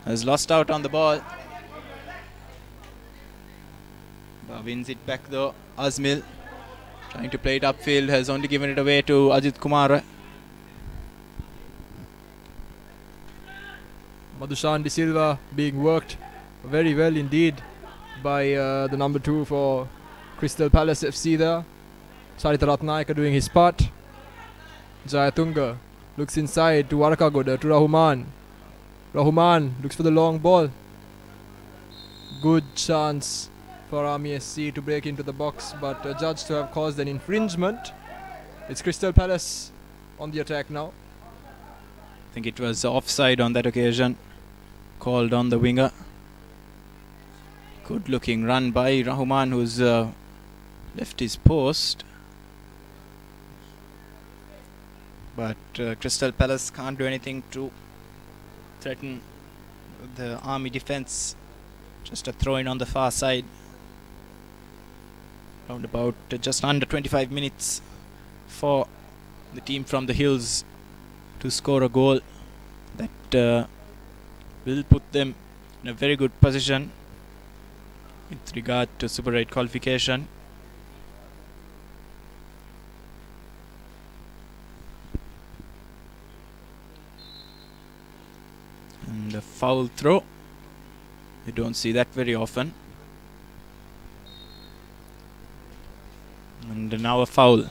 A: Has lost out on the ball. Wins it back though. Azmil trying to play it upfield, has only given it away to Ajit Kumar.
J: Madhushan De Silva being worked very well indeed by the number 2 for Crystal Palace FC there. Charith Ratnayaka doing his part. Jayatunga looks inside to Warakagoda, to Rahman. Rahman looks for the long ball. Good chance for Army SC to break into the box, but judged to have caused an infringement. It's Crystal Palace on the attack now.
A: I think it was offside on that occasion, called on the winger. Good looking run by Rahman, who's left his post. But Crystal Palace can't do anything to threaten the Army defense. Just a throw in on the far side. Around about just under 25 minutes for the team from the hills to score a goal that will put them in a very good position with regard to Super 8 qualification. And a foul throw. You don't see that very often. And now a foul.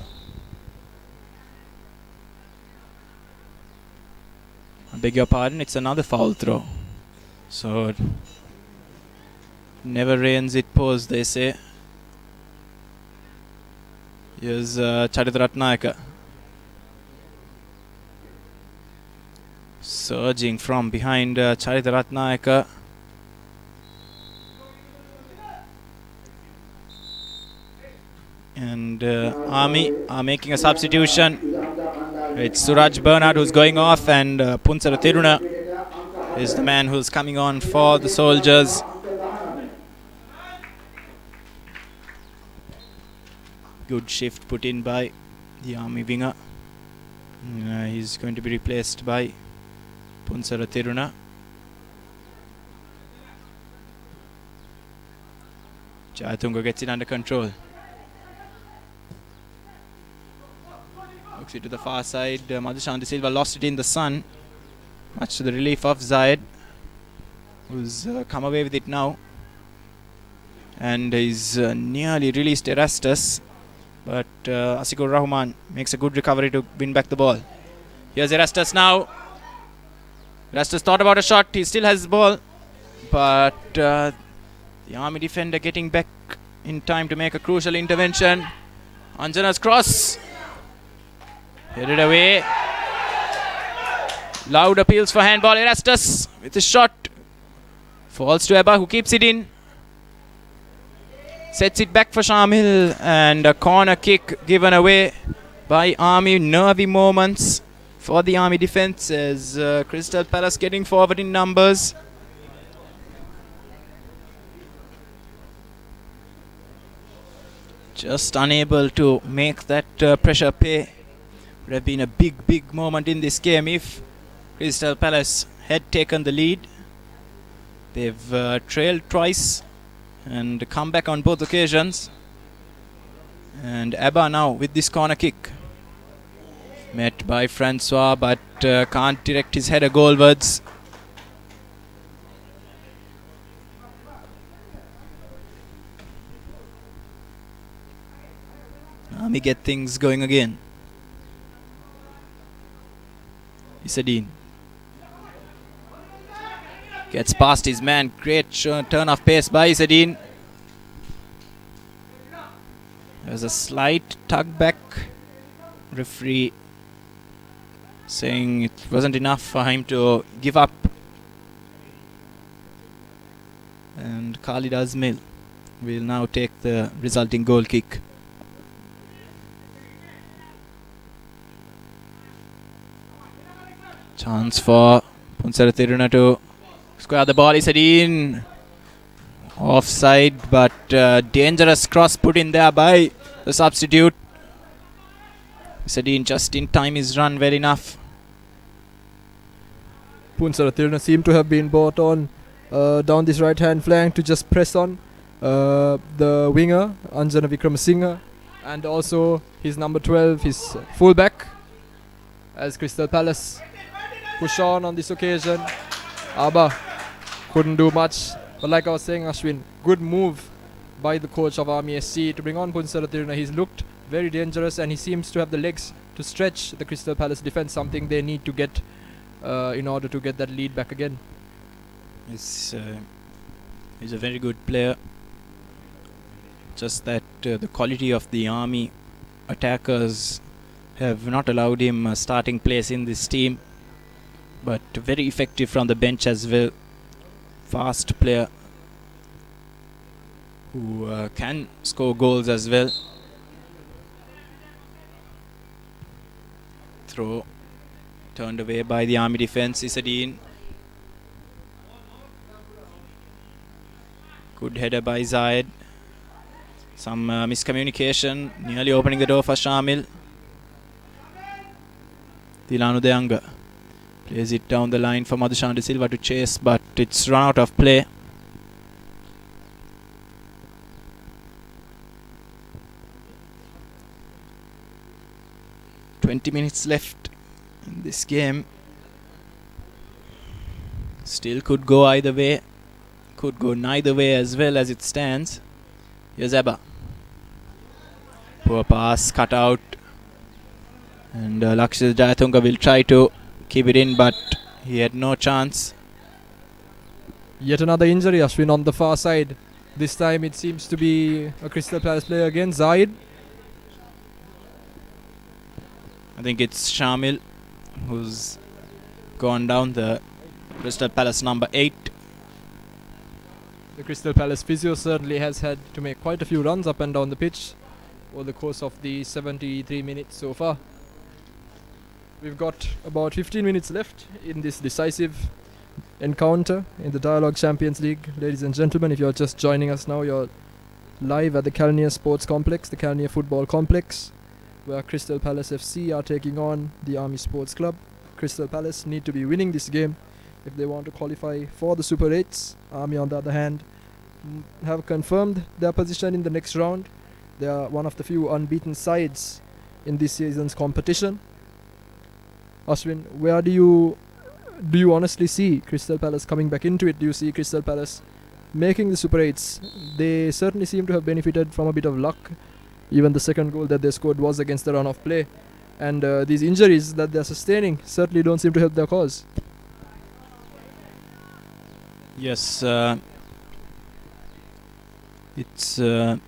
A: I beg your pardon, it's another foul throw. So, never rains it pours, they say. Here's Charith Ratnayaka. Surging from behind Charith Ratnayaka. And Army are making a substitution. It's Suraj Bernard who's going off, and Punsara Thiruna is the man who's coming on for the Soldiers. Good shift put in by the Army winger. He's going to be replaced by Punsara Thiruna. Jayatunga gets it under control. Looks it to the far side. Madhushanti Silva lost it in the sun, much to the relief of Zayed, who's come away with it now. And he's nearly released Erastus, but Asikur Rahman makes a good recovery to win back the ball. Here's Erastus now. Erastus thought about a shot. He still has the ball, but the Army defender getting back in time to make a crucial intervention. Anjana's cross. Headed away. Loud appeals for handball. Erastus with a shot. Falls to Ebba, who keeps it in. Sets it back for Shamil, and a corner kick given away by Army. Nervy moments for the Army defense as Crystal Palace getting forward in numbers. Just unable to make that pressure pay. Would have been a big moment in this game if Crystal Palace had taken the lead. They've trailed twice and come back on both occasions. And Abba now with this corner kick. Met by Francois, but can't direct his header goalwards. Army get things going again. Isadine gets past his man. Great turn of pace by Isadine. There's a slight tug back. Referee saying it wasn't enough for him to give up. And Khalid Azmil will now take the resulting goal kick. Chance for Punsara Thiruna to square the ball. Isadine offside, but dangerous cross put in there by the substitute. Isadine just in time is run well enough.
J: Punsara Thiruna seem to have been brought on down this right hand flank to just press on the winger Anjana Vikramasinghe, and also his number 12, his fullback, as Crystal Palace push on this occasion. Abba couldn't do much, but like I was saying, Ashwin, good move by the coach of Army SC to bring on Punsara Thiruna. He's looked very dangerous and he seems to have the legs to stretch the Crystal Palace defense, something they need to get in order to get that lead back again.
A: He's a very good player. Just that the quality of the Army attackers have not allowed him a starting place in this team, but very effective from the bench as well. Fast player who can score goals as well. Throw turned away by the Army defense. Isadine. Good header by Zayed. Some miscommunication, nearly opening the door for Shamil. Dilanu Deanga plays it down the line for Madhushanti Silva to chase, but it's run out of play. "20 minutes left in this game. Still could go either way. Could go neither way as well as it stands. Here's Abba. Poor pass, cut out. And Lakshya Jayatunga will try to keep it in, but he had no chance.
J: Yet another injury, Ashwin, on the far side. This time it seems to be a Crystal Palace player again, Zaid.
A: I think it's Shamil who's gone down, the Crystal Palace number 8.
J: The Crystal Palace physio certainly has had to make quite a few runs up and down the pitch over the course of the 73 minutes so far. We've got about 15 minutes left in this decisive encounter in the Dialog Champions League. Ladies and gentlemen, if you're just joining us now, you're live at the Kalnia Sports Complex, the Kalnia Football Complex, where Crystal Palace FC are taking on the Army Sports Club. Crystal Palace need to be winning this game if they want to qualify for the Super 8s. Army, on the other hand, have confirmed their position in the next round. They are one of the few unbeaten sides in this season's competition. Ashwin, where do you honestly see Crystal Palace coming back into it? Do you see Crystal Palace making the Super 8s? They certainly seem to have benefited from a bit of luck. Even the second goal that they scored was against the run of play. And these injuries that they're sustaining certainly don't seem to help their cause.
A: Yes, it's at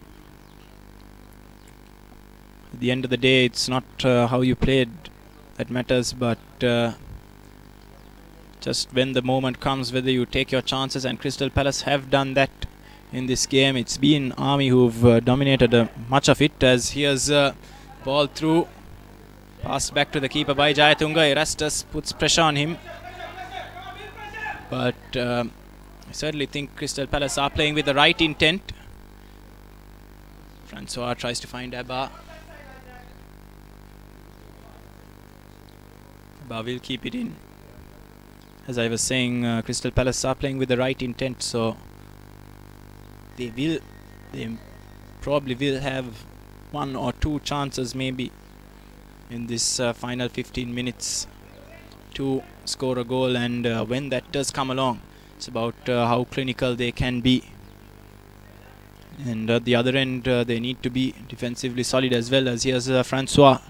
A: the end of the day, it's not how you played that matters, but just when the moment comes, whether you take your chances, and Crystal Palace have done that in this game. It's been Army who've dominated much of it, as here's ball through, passed back to the keeper by Jayatunga. Erastus puts pressure on him, but I certainly think Crystal Palace are playing with the right intent. Francois tries to find Abba. Abba will keep it in. As I was saying, Crystal Palace are playing with the right intent, so they probably will have one or two chances maybe in this final 15 minutes to score a goal, and when that does come along, it's about how clinical they can be. And at the other end, they need to be defensively solid as well, as here's Francois.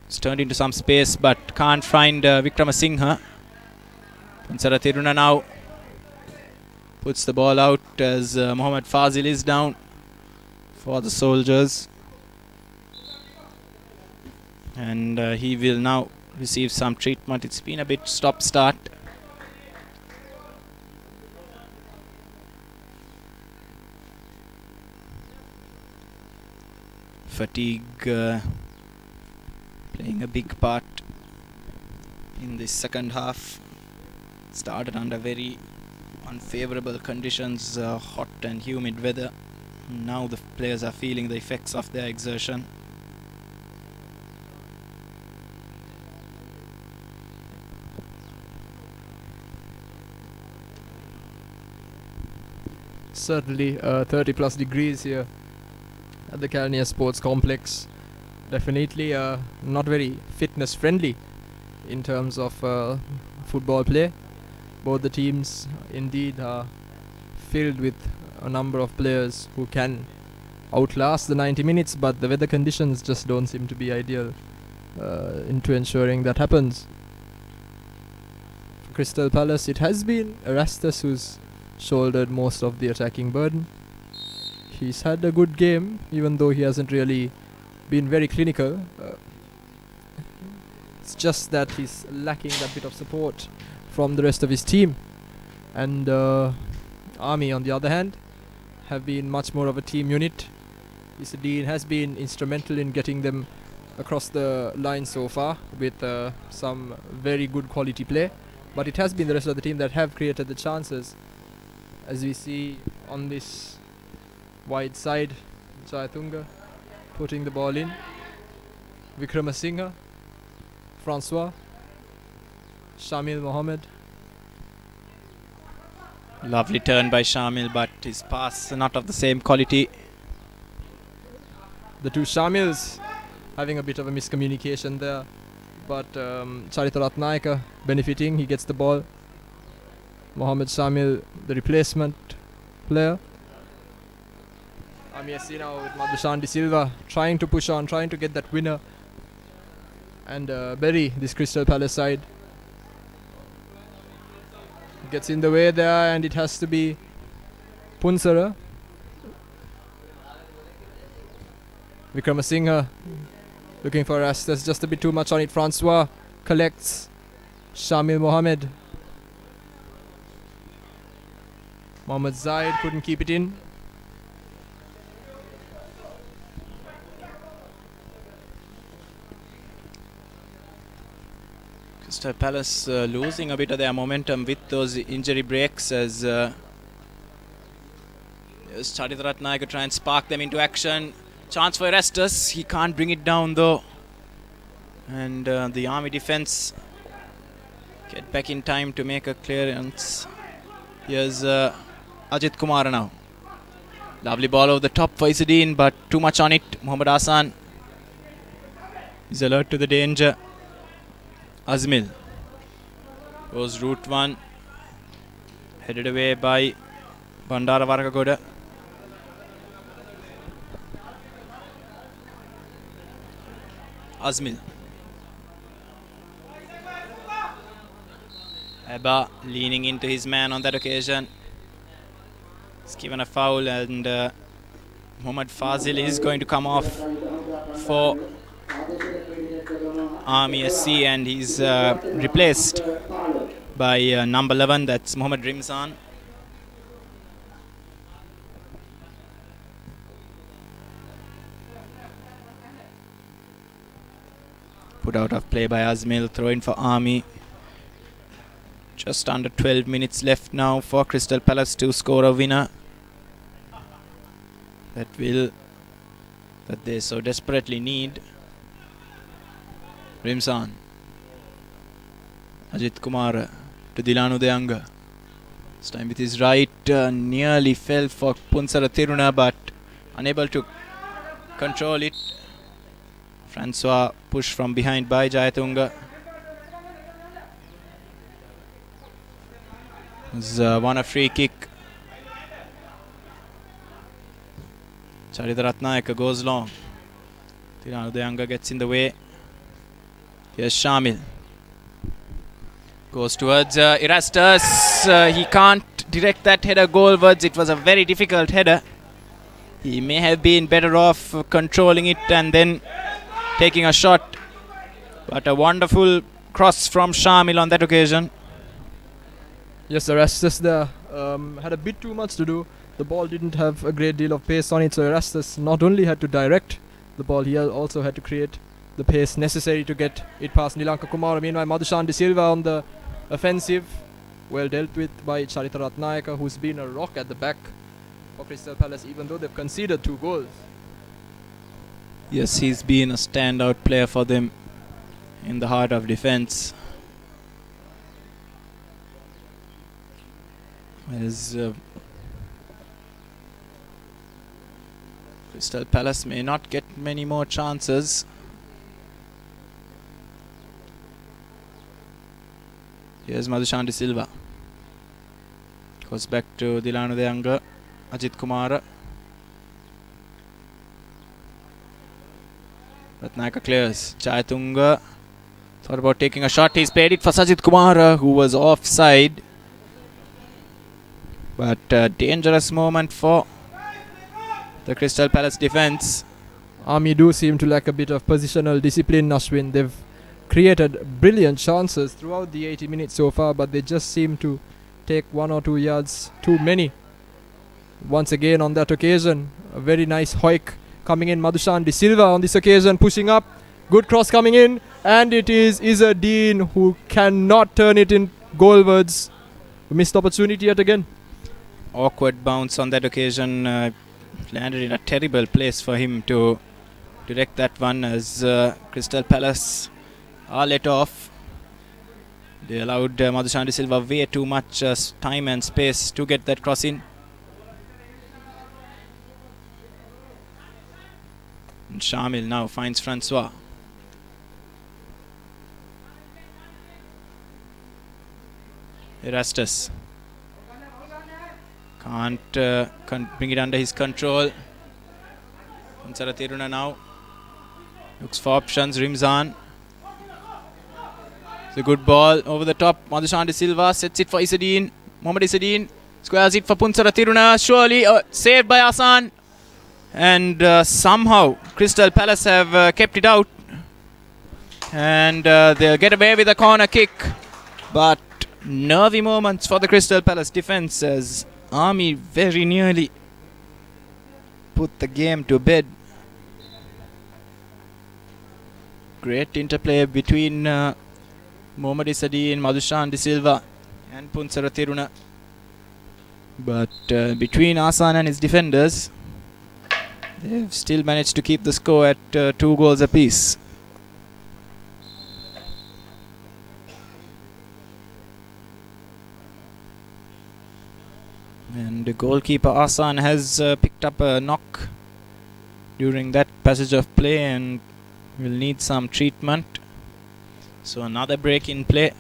A: It's turned into some space but can't find Vikramasinghe. Pansara Tiruna now puts the ball out as Mohammad Fazil is down for the Soldiers. And he will now receive some treatment. It's been a bit stop-start. Fatigue playing a big part in this second half. Started under very unfavorable conditions, hot and humid weather. Now the players are feeling the effects of their exertion.
J: Certainly 30 plus degrees here at the Kalnia Sports Complex. Definitely not very fitness friendly in terms of football play. Both the teams indeed are filled with a number of players who can outlast the 90 minutes, but the weather conditions just don't seem to be ideal into ensuring that happens. For Crystal Palace, it has been Erastus who's shouldered most of the attacking burden. He's had a good game, even though he hasn't really been very clinical. It's just that he's lacking that bit of support from the rest of his team. And Army, on the other hand, have been much more of a team unit. Isadine has been instrumental in getting them across the line so far with some very good quality play. But it has been the rest of the team that have created the chances. As we see on this wide side, Jayatunga putting the ball in. Vikramasinghe, Francois, Shamil Mohammed.
A: Lovely turn by Shamil, but his pass not of the same quality.
J: The two Shamils having a bit of a miscommunication there, but Charita Ratnayaka benefiting. He gets the ball. Mohammed Shamil, the replacement player. Army SC now with Madhushan De Silva trying to push on, trying to get that winner and bury this Crystal Palace side. Gets in the way there, and it has to be Punsara. Vikramasinghe looking for us. There's just a bit too much on it. Francois collects. Shamil Mohammed. Mohammad Zaid couldn't keep it in.
A: Crystal Palace losing a bit of their momentum with those injury breaks as Charit Ratnayaka try and spark them into action. Chance for Erastus. He can't bring it down though. And the Army defense get back in time to make a clearance. Here's Ajit Kumar now. Lovely ball over the top for Izzadeen, but too much on it. Muhammad Hassan is alert to the danger. Azmil goes route one, headed away by Bandara Varakagoda. Azmil. Abba leaning into his man on that occasion. He's given a foul, and Muhammad Fazil is going to come off for Army SC, and he's replaced by number 11, that's Muhammad Rimzan. Put out of play by Azmil, throw in for Army. Just under 12 minutes left now for Crystal Palace to score a winner that they so desperately need. Rimzan. Ajit Kumar to Dilanu Deanga. This time with his right, nearly fell for Punsara Tiruna, but unable to control it. Francois pushed from behind by Jayatunga. He's won a free kick. Charita Ratnayaka goes long. Dilanu Deanga gets in the way. Here's Shamil. Goes towards Erastus. He can't direct that header goalwards. It was a very difficult header. He may have been better off controlling it and then taking a shot. But a wonderful cross from Shamil on that occasion.
J: Yes, Erastus there had a bit too much to do. The ball didn't have a great deal of pace on it, so Erastus not only had to direct the ball, he also had to create the pace necessary to get it past Nilanka Kumara. Meanwhile, Madhushan De Silva on the offensive, well dealt with by Charita Ratnayaka, who's been a rock at the back for Crystal Palace, even though they've conceded 2 goals.
A: Yes, he's been a standout player for them in the heart of defense. As Crystal Palace may not get many more chances. Here's Madhushan De Silva. Goes back to Dilanu Deanga. Ajit Kumar. Ratnayaka clears. Jayatunga thought about taking a shot. He's played it for Sajid Kumar, who was offside. But a dangerous moment for the Crystal Palace defense.
J: Army do seem to lack a bit of positional discipline, Ashwin. They've created brilliant chances throughout the 80 minutes so far, but they just seem to take 1 or 2 yards too many. Once again on that occasion, a very nice hoik coming in. Madhushan De Silva on this occasion pushing up. Good cross coming in, and it is Izzadeen who cannot turn it in goalwards. Missed opportunity yet again.
A: Awkward bounce on that occasion. Landed in a terrible place for him to direct that one, as Crystal Palace are let off. They allowed Madhushan De Silva way too much time and space to get that cross in. And Shamil now finds Francois. Erastus can't bring it under his control. Punsara Tiruna now looks for options. Rimzan. It's a good ball over the top. Madhushan De Silva sets it for Isadine. Mohammad Isadine squares it for Punsara Tiruna. Surely saved by Asan. And somehow Crystal Palace have kept it out. And they'll get away with a corner kick. But nervy moments for the Crystal Palace defence as Army very nearly put the game to bed. Great interplay between Mohammad Isadine, Madhushan De Silva and Punsara Tiruna. But between Asan and his defenders, they've still managed to keep the score at 2 goals apiece. And the goalkeeper Asan has picked up a knock during that passage of play and will need some treatment. So another break in play.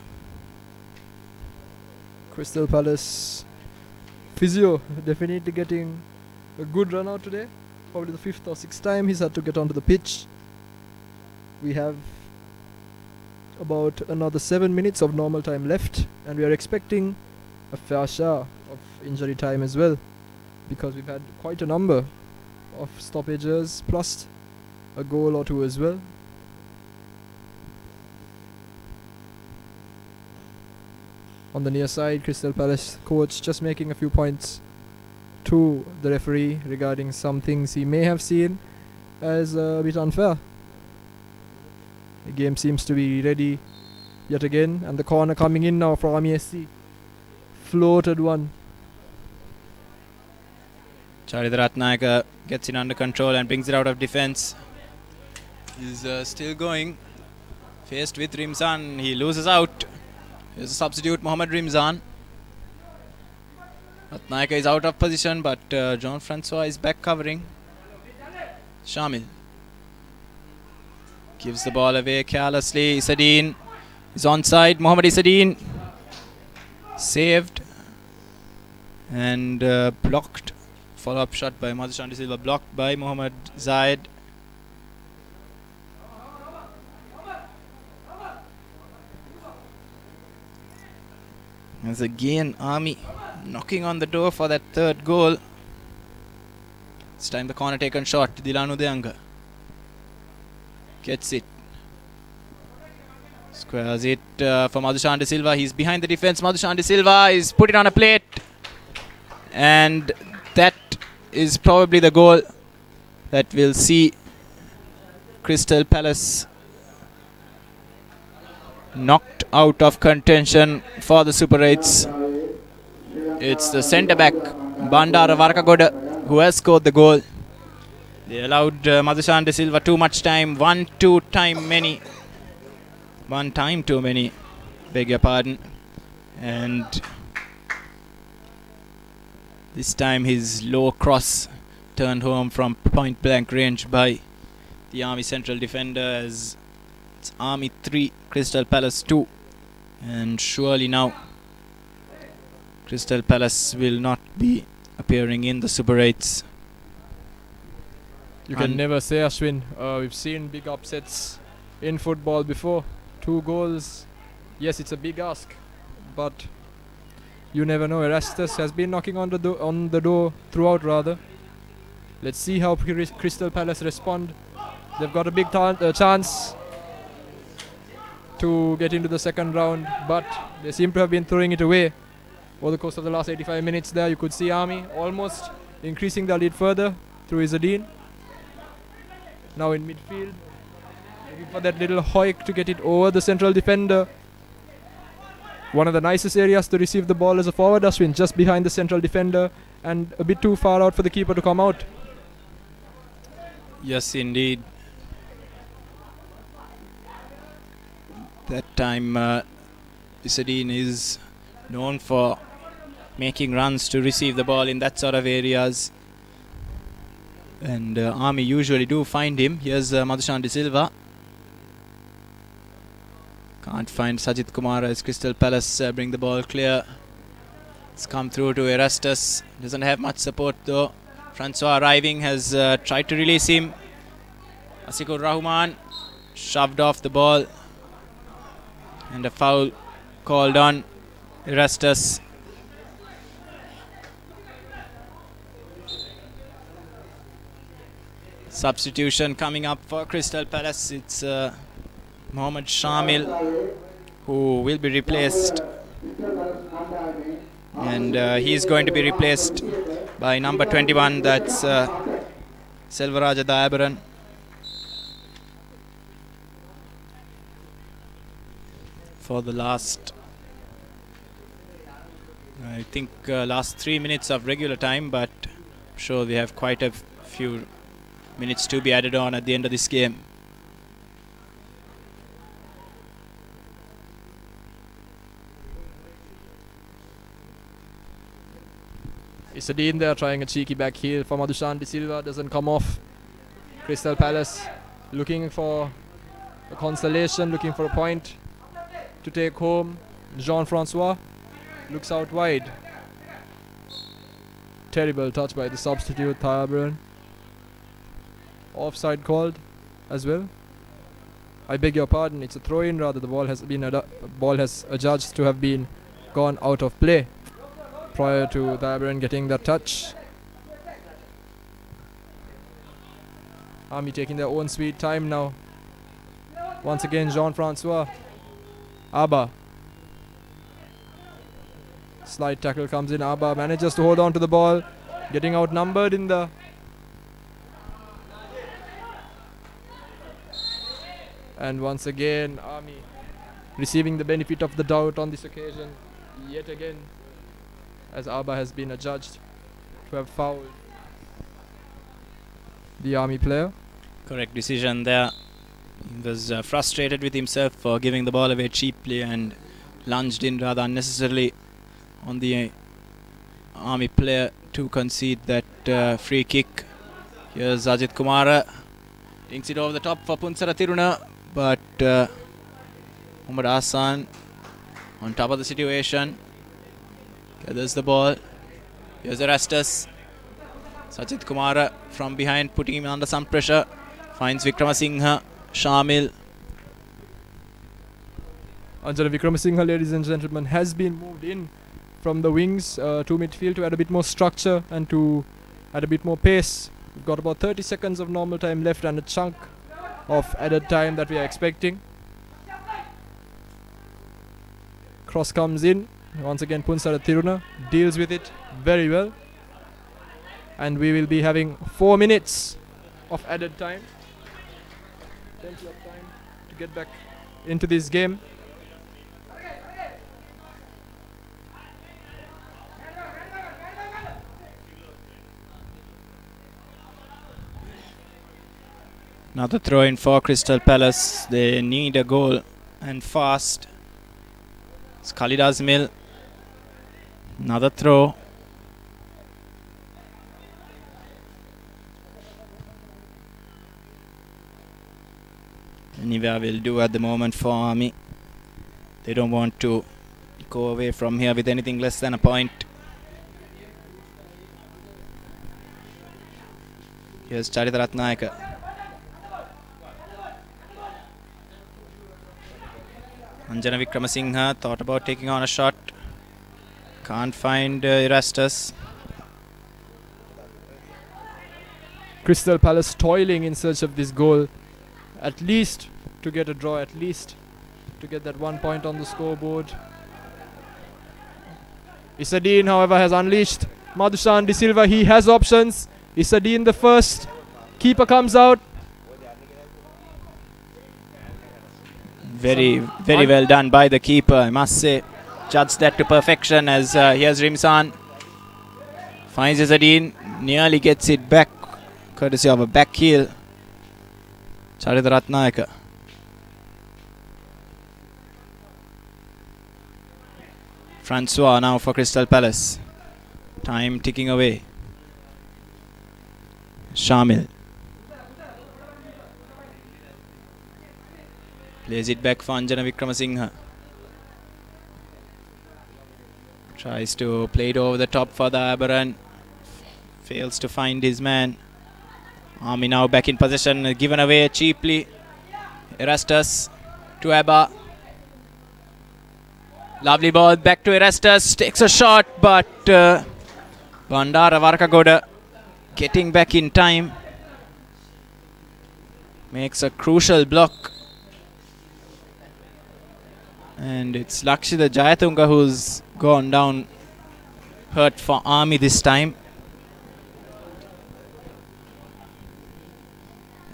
J: Crystal Palace physio definitely getting a good run out today. Probably the 5th or 6th time he's had to get onto the pitch. We have about another 7 minutes of normal time left, and we are expecting a fair share of injury time as well, because we've had quite a number of stoppages plus a goal or two as well. On the near side, Crystal Palace coach just making a few points to the referee regarding some things he may have seen as a bit unfair. The game seems to be ready yet again, and the corner coming in now for Army SC. Floated one.
A: Charita Ratnayaka gets it under control and brings it out of defence. He's still going. Faced with Rimzan, he loses out. Here's a substitute, Mohammad Rimzan. Ratnayaka is out of position, but Jean-Francois is back covering. Shamil gives the ball away carelessly. Isadine is onside. Mohammad Isadine saved and blocked. Follow-up shot by Madhushan De Silva, blocked by Mohammad Zaid. As again Army knocking on the door for that 3rd goal. This time the corner taken shot. Dilanu Deanga gets it. Squares it for Madhushan De Silva. He's behind the defence. Madhushan De Silva is put it on a plate. And that is probably the goal that will see Crystal Palace knocked out of contention for the Super 8s. It's the centre-back, Bandara Varkagoda, who has scored the goal. They allowed Madhushan De Silva too much time. One time too many, beg your pardon. And this time his low cross turned home from point blank range by the Army central defender, as it's Army 3, Crystal Palace 2. And surely now Crystal Palace will not be appearing in the Super 8s.
J: You can never say, Ashwin. We've seen big upsets in football before. 2 goals. Yes, it's a big ask, but you never know. Erastus has been knocking on the door throughout, rather. Let's see how Crystal Palace respond. They've got a big chance to get into the 2nd round, but they seem to have been throwing it away over the course of the last 85 minutes there. You could see Army almost increasing their lead further through Isadine. Now in midfield, looking for that little hoik to get it over the central defender. One of the nicest areas to receive the ball as a forward, Ashwin, just behind the central defender and a bit too far out for the keeper to come out.
A: Yes, indeed. That time Isadine is known for making runs to receive the ball in that sort of areas, and Army usually do find him. Here's Madhushan De Silva. Can't find Sajid Kumar as Crystal Palace bring the ball clear. It's come through to Erastus. Doesn't have much support though. Francois arriving has tried to release him. Asikur Rahman shoved off the ball. And a foul called on Erastus. Substitution coming up for Crystal Palace. It's Mohammad Shamil who will be replaced. And he's going to be replaced by number 21. That's Selvaraja Dayabaran. For the last, I think, last 3 minutes of regular time, but I'm sure we have quite a few minutes to be added on at the end of this game.
J: Isadine there trying a cheeky back heel for Madhushan De Silva, doesn't come off. Crystal Palace looking for a consolation, looking for a point to take home. Jean-Francois looks out wide. Terrible touch by the substitute Thayabaran. Offside called as well. I beg your pardon, it's a throw-in rather. The ball has adjudged to have been gone out of play prior to Thayabaran getting that touch. Army taking their own sweet time now. Once again, Jean-Francois. Abba. Slight tackle comes in. Abba manages to hold on to the ball. Getting outnumbered in the... And once again, Army receiving the benefit of the doubt on this occasion. Yet again, as Abba has been adjudged to have fouled the Army player.
A: Correct decision there. He was frustrated with himself for giving the ball away cheaply and lunged in rather unnecessarily on the Army player to concede that free kick. Here's Ajit Kumara. Dinks it over the top for Punsara Tiruna, but Muhammad Hassan on top of the situation. Gathers the ball. Here's Erastus. Sajid Kumara from behind, putting him under some pressure. Finds Vikramasinghe. Shamil.
J: Anjana Vikramasinghe, ladies and gentlemen, has been moved in from the wings to midfield to add a bit more structure and to add a bit more pace. We've got about 30 seconds of normal time left and a chunk of added time that we are expecting. Cross comes in. Once again, Punsara Tiruna deals with it very well. And we will be having 4 minutes of added time. Plenty of time to get back into this game.
A: Another throw in for Crystal Palace. They need a goal and fast. It's Khalid Azmil. Another throw. Anywhere will do at the moment for Army. They don't want to go away from here with anything less than a point. Here's Charita Ratnayaka. Anjana Vikramasinghe thought about taking on a shot. Can't find Erastus.
J: Crystal Palace toiling in search of this goal. At least to get a draw, at least to get that 1 point on the scoreboard. Isadine, however, has unleashed Madhushan De Silva. He has options. Isadine the first. Keeper comes out.
A: Very well done by the keeper, I must say. Judged that to perfection as here's Rimsan. Finds Isadine. Nearly gets it back, courtesy of a back heel. Charita Ratnayaka. Francois now for Crystal Palace. Time ticking away. Shamil. Plays it back for Anjana Vikramasinghe. Tries to play it over the top for the Aberran. Fails to find his man. Army now back in possession, given away cheaply. Erastus to Abba. Lovely ball back to Erastus. Takes a shot, but Bandara Varkagoda getting back in time. Makes a crucial block. And it's Lakshita Jayatunga who's gone down hurt for Army this time.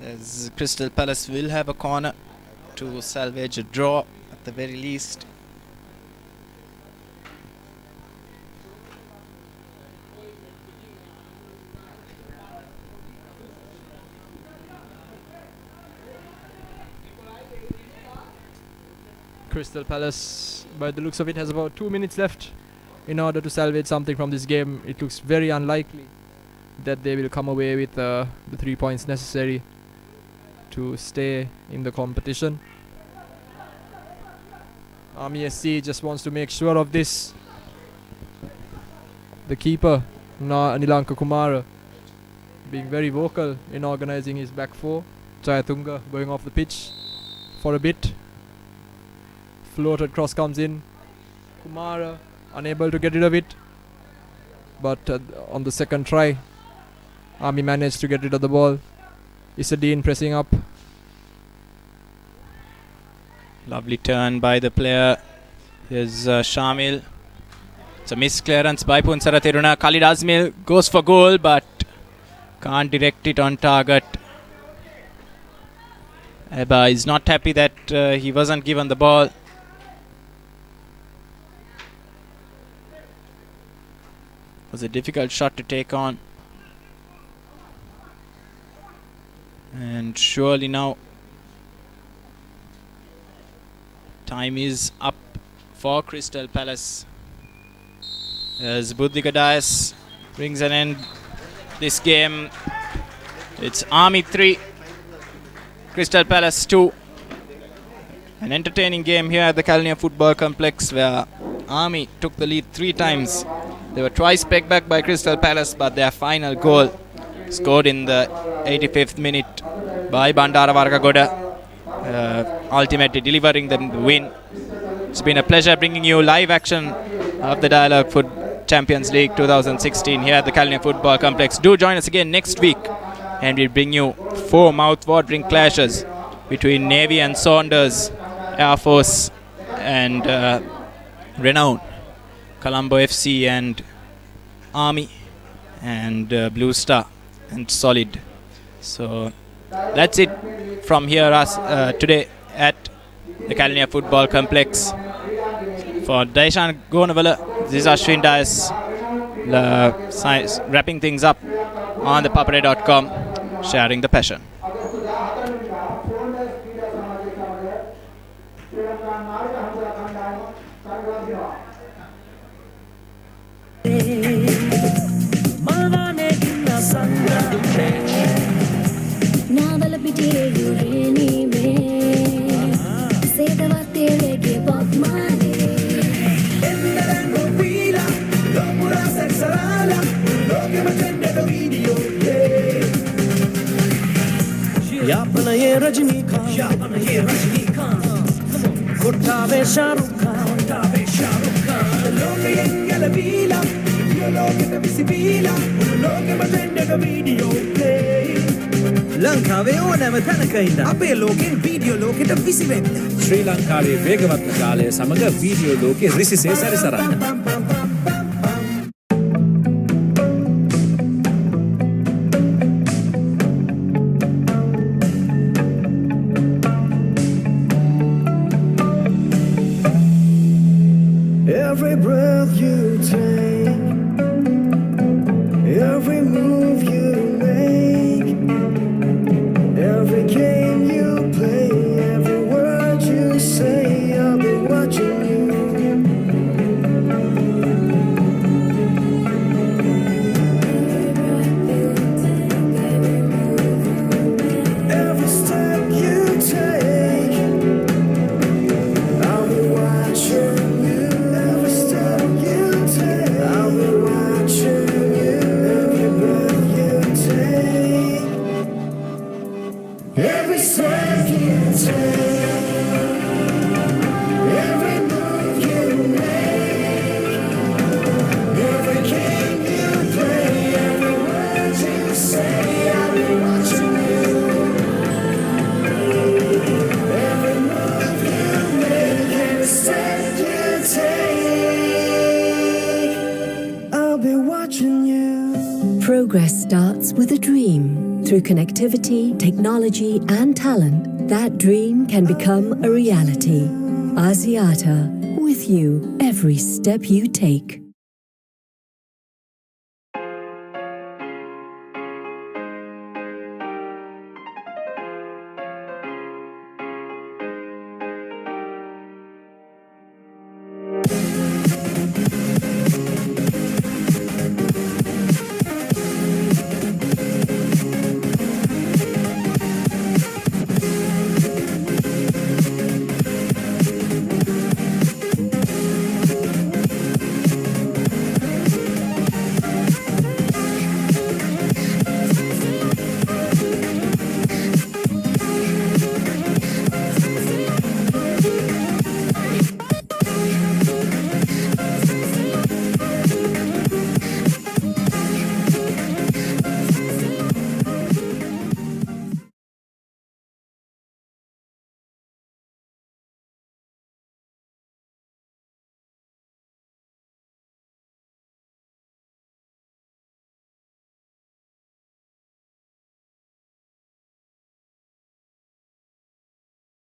A: As Crystal Palace will have a corner to salvage a draw at the very least.
J: Crystal Palace, by the looks of it, has about 2 minutes left in order to salvage something from this game. It looks very unlikely that they will come away with the 3 points necessary to stay in the competition. Army SC just wants to make sure of this. The keeper, Nilanka Kumara, being very vocal in organizing his back four. Jayatunga going off the pitch for a bit. Floated cross comes in. Kumara unable to get rid of it. But on the second try, Army managed to get rid of the ball. Isadine pressing up.
A: Lovely turn by the player. Here's Shamil. It's a missed clearance by Punsara Tiruna. Khalid Azmil goes for goal but can't direct it on target. Eba is not happy that he wasn't given the ball. It was a difficult shot to take on. And surely now time is up for Crystal Palace as Buddhika Dias brings an end this game. It's Army 3, Crystal Palace 2. An entertaining game here at the Kalnia Football Complex where Army took the lead 3 times. They were twice pegged back by Crystal Palace, but their final goal scored in the 85th minute by Bandara Varkagoda, ultimately delivering them the win. It's been a pleasure bringing you live action of the Dialog Foot Champions League 2016 here at the Kalnia Football Complex. Do join us again next week and we'll bring you 4 mouth-watering clashes between Navy and Saunders, Air Force and Renown, Colombo FC and Army, and Blue Star and Solid. So that's it from here today at the Kalnia Football Complex. For Daishan Gonavala, this is Ashwin Dias wrapping things up on ThePapare.com, sharing the passion.
H: Naval pite yureni me Sedava telege Bob Marley
B: Enderango pila Lopura sexarala Loke matende do video Yapana ye Rajnikant Yapana ye Rajnikant Kottave Shahrukh Khan Kottave Shahrukh Khan Loke engala pila Loke ta visipila Loke matende do video ලංකාවේ ඕනෑම තැනක ඉන්න අපේ ලෝකෙන් video ලෝකෙට විසි වෙන්න. ශ්‍රී ලංකාවේ වේගවත් කාලය සමග වීඩියෝ ලෝකෙ රිසිසේ සැරිසරන්න. Every breath you take, every move you make, every game you play, every word you say, I'll be watching you. watching you.
D: Progress starts with a dream. Through connectivity, technology, and talent, that dream can become a reality. Axiata, with you every step you take.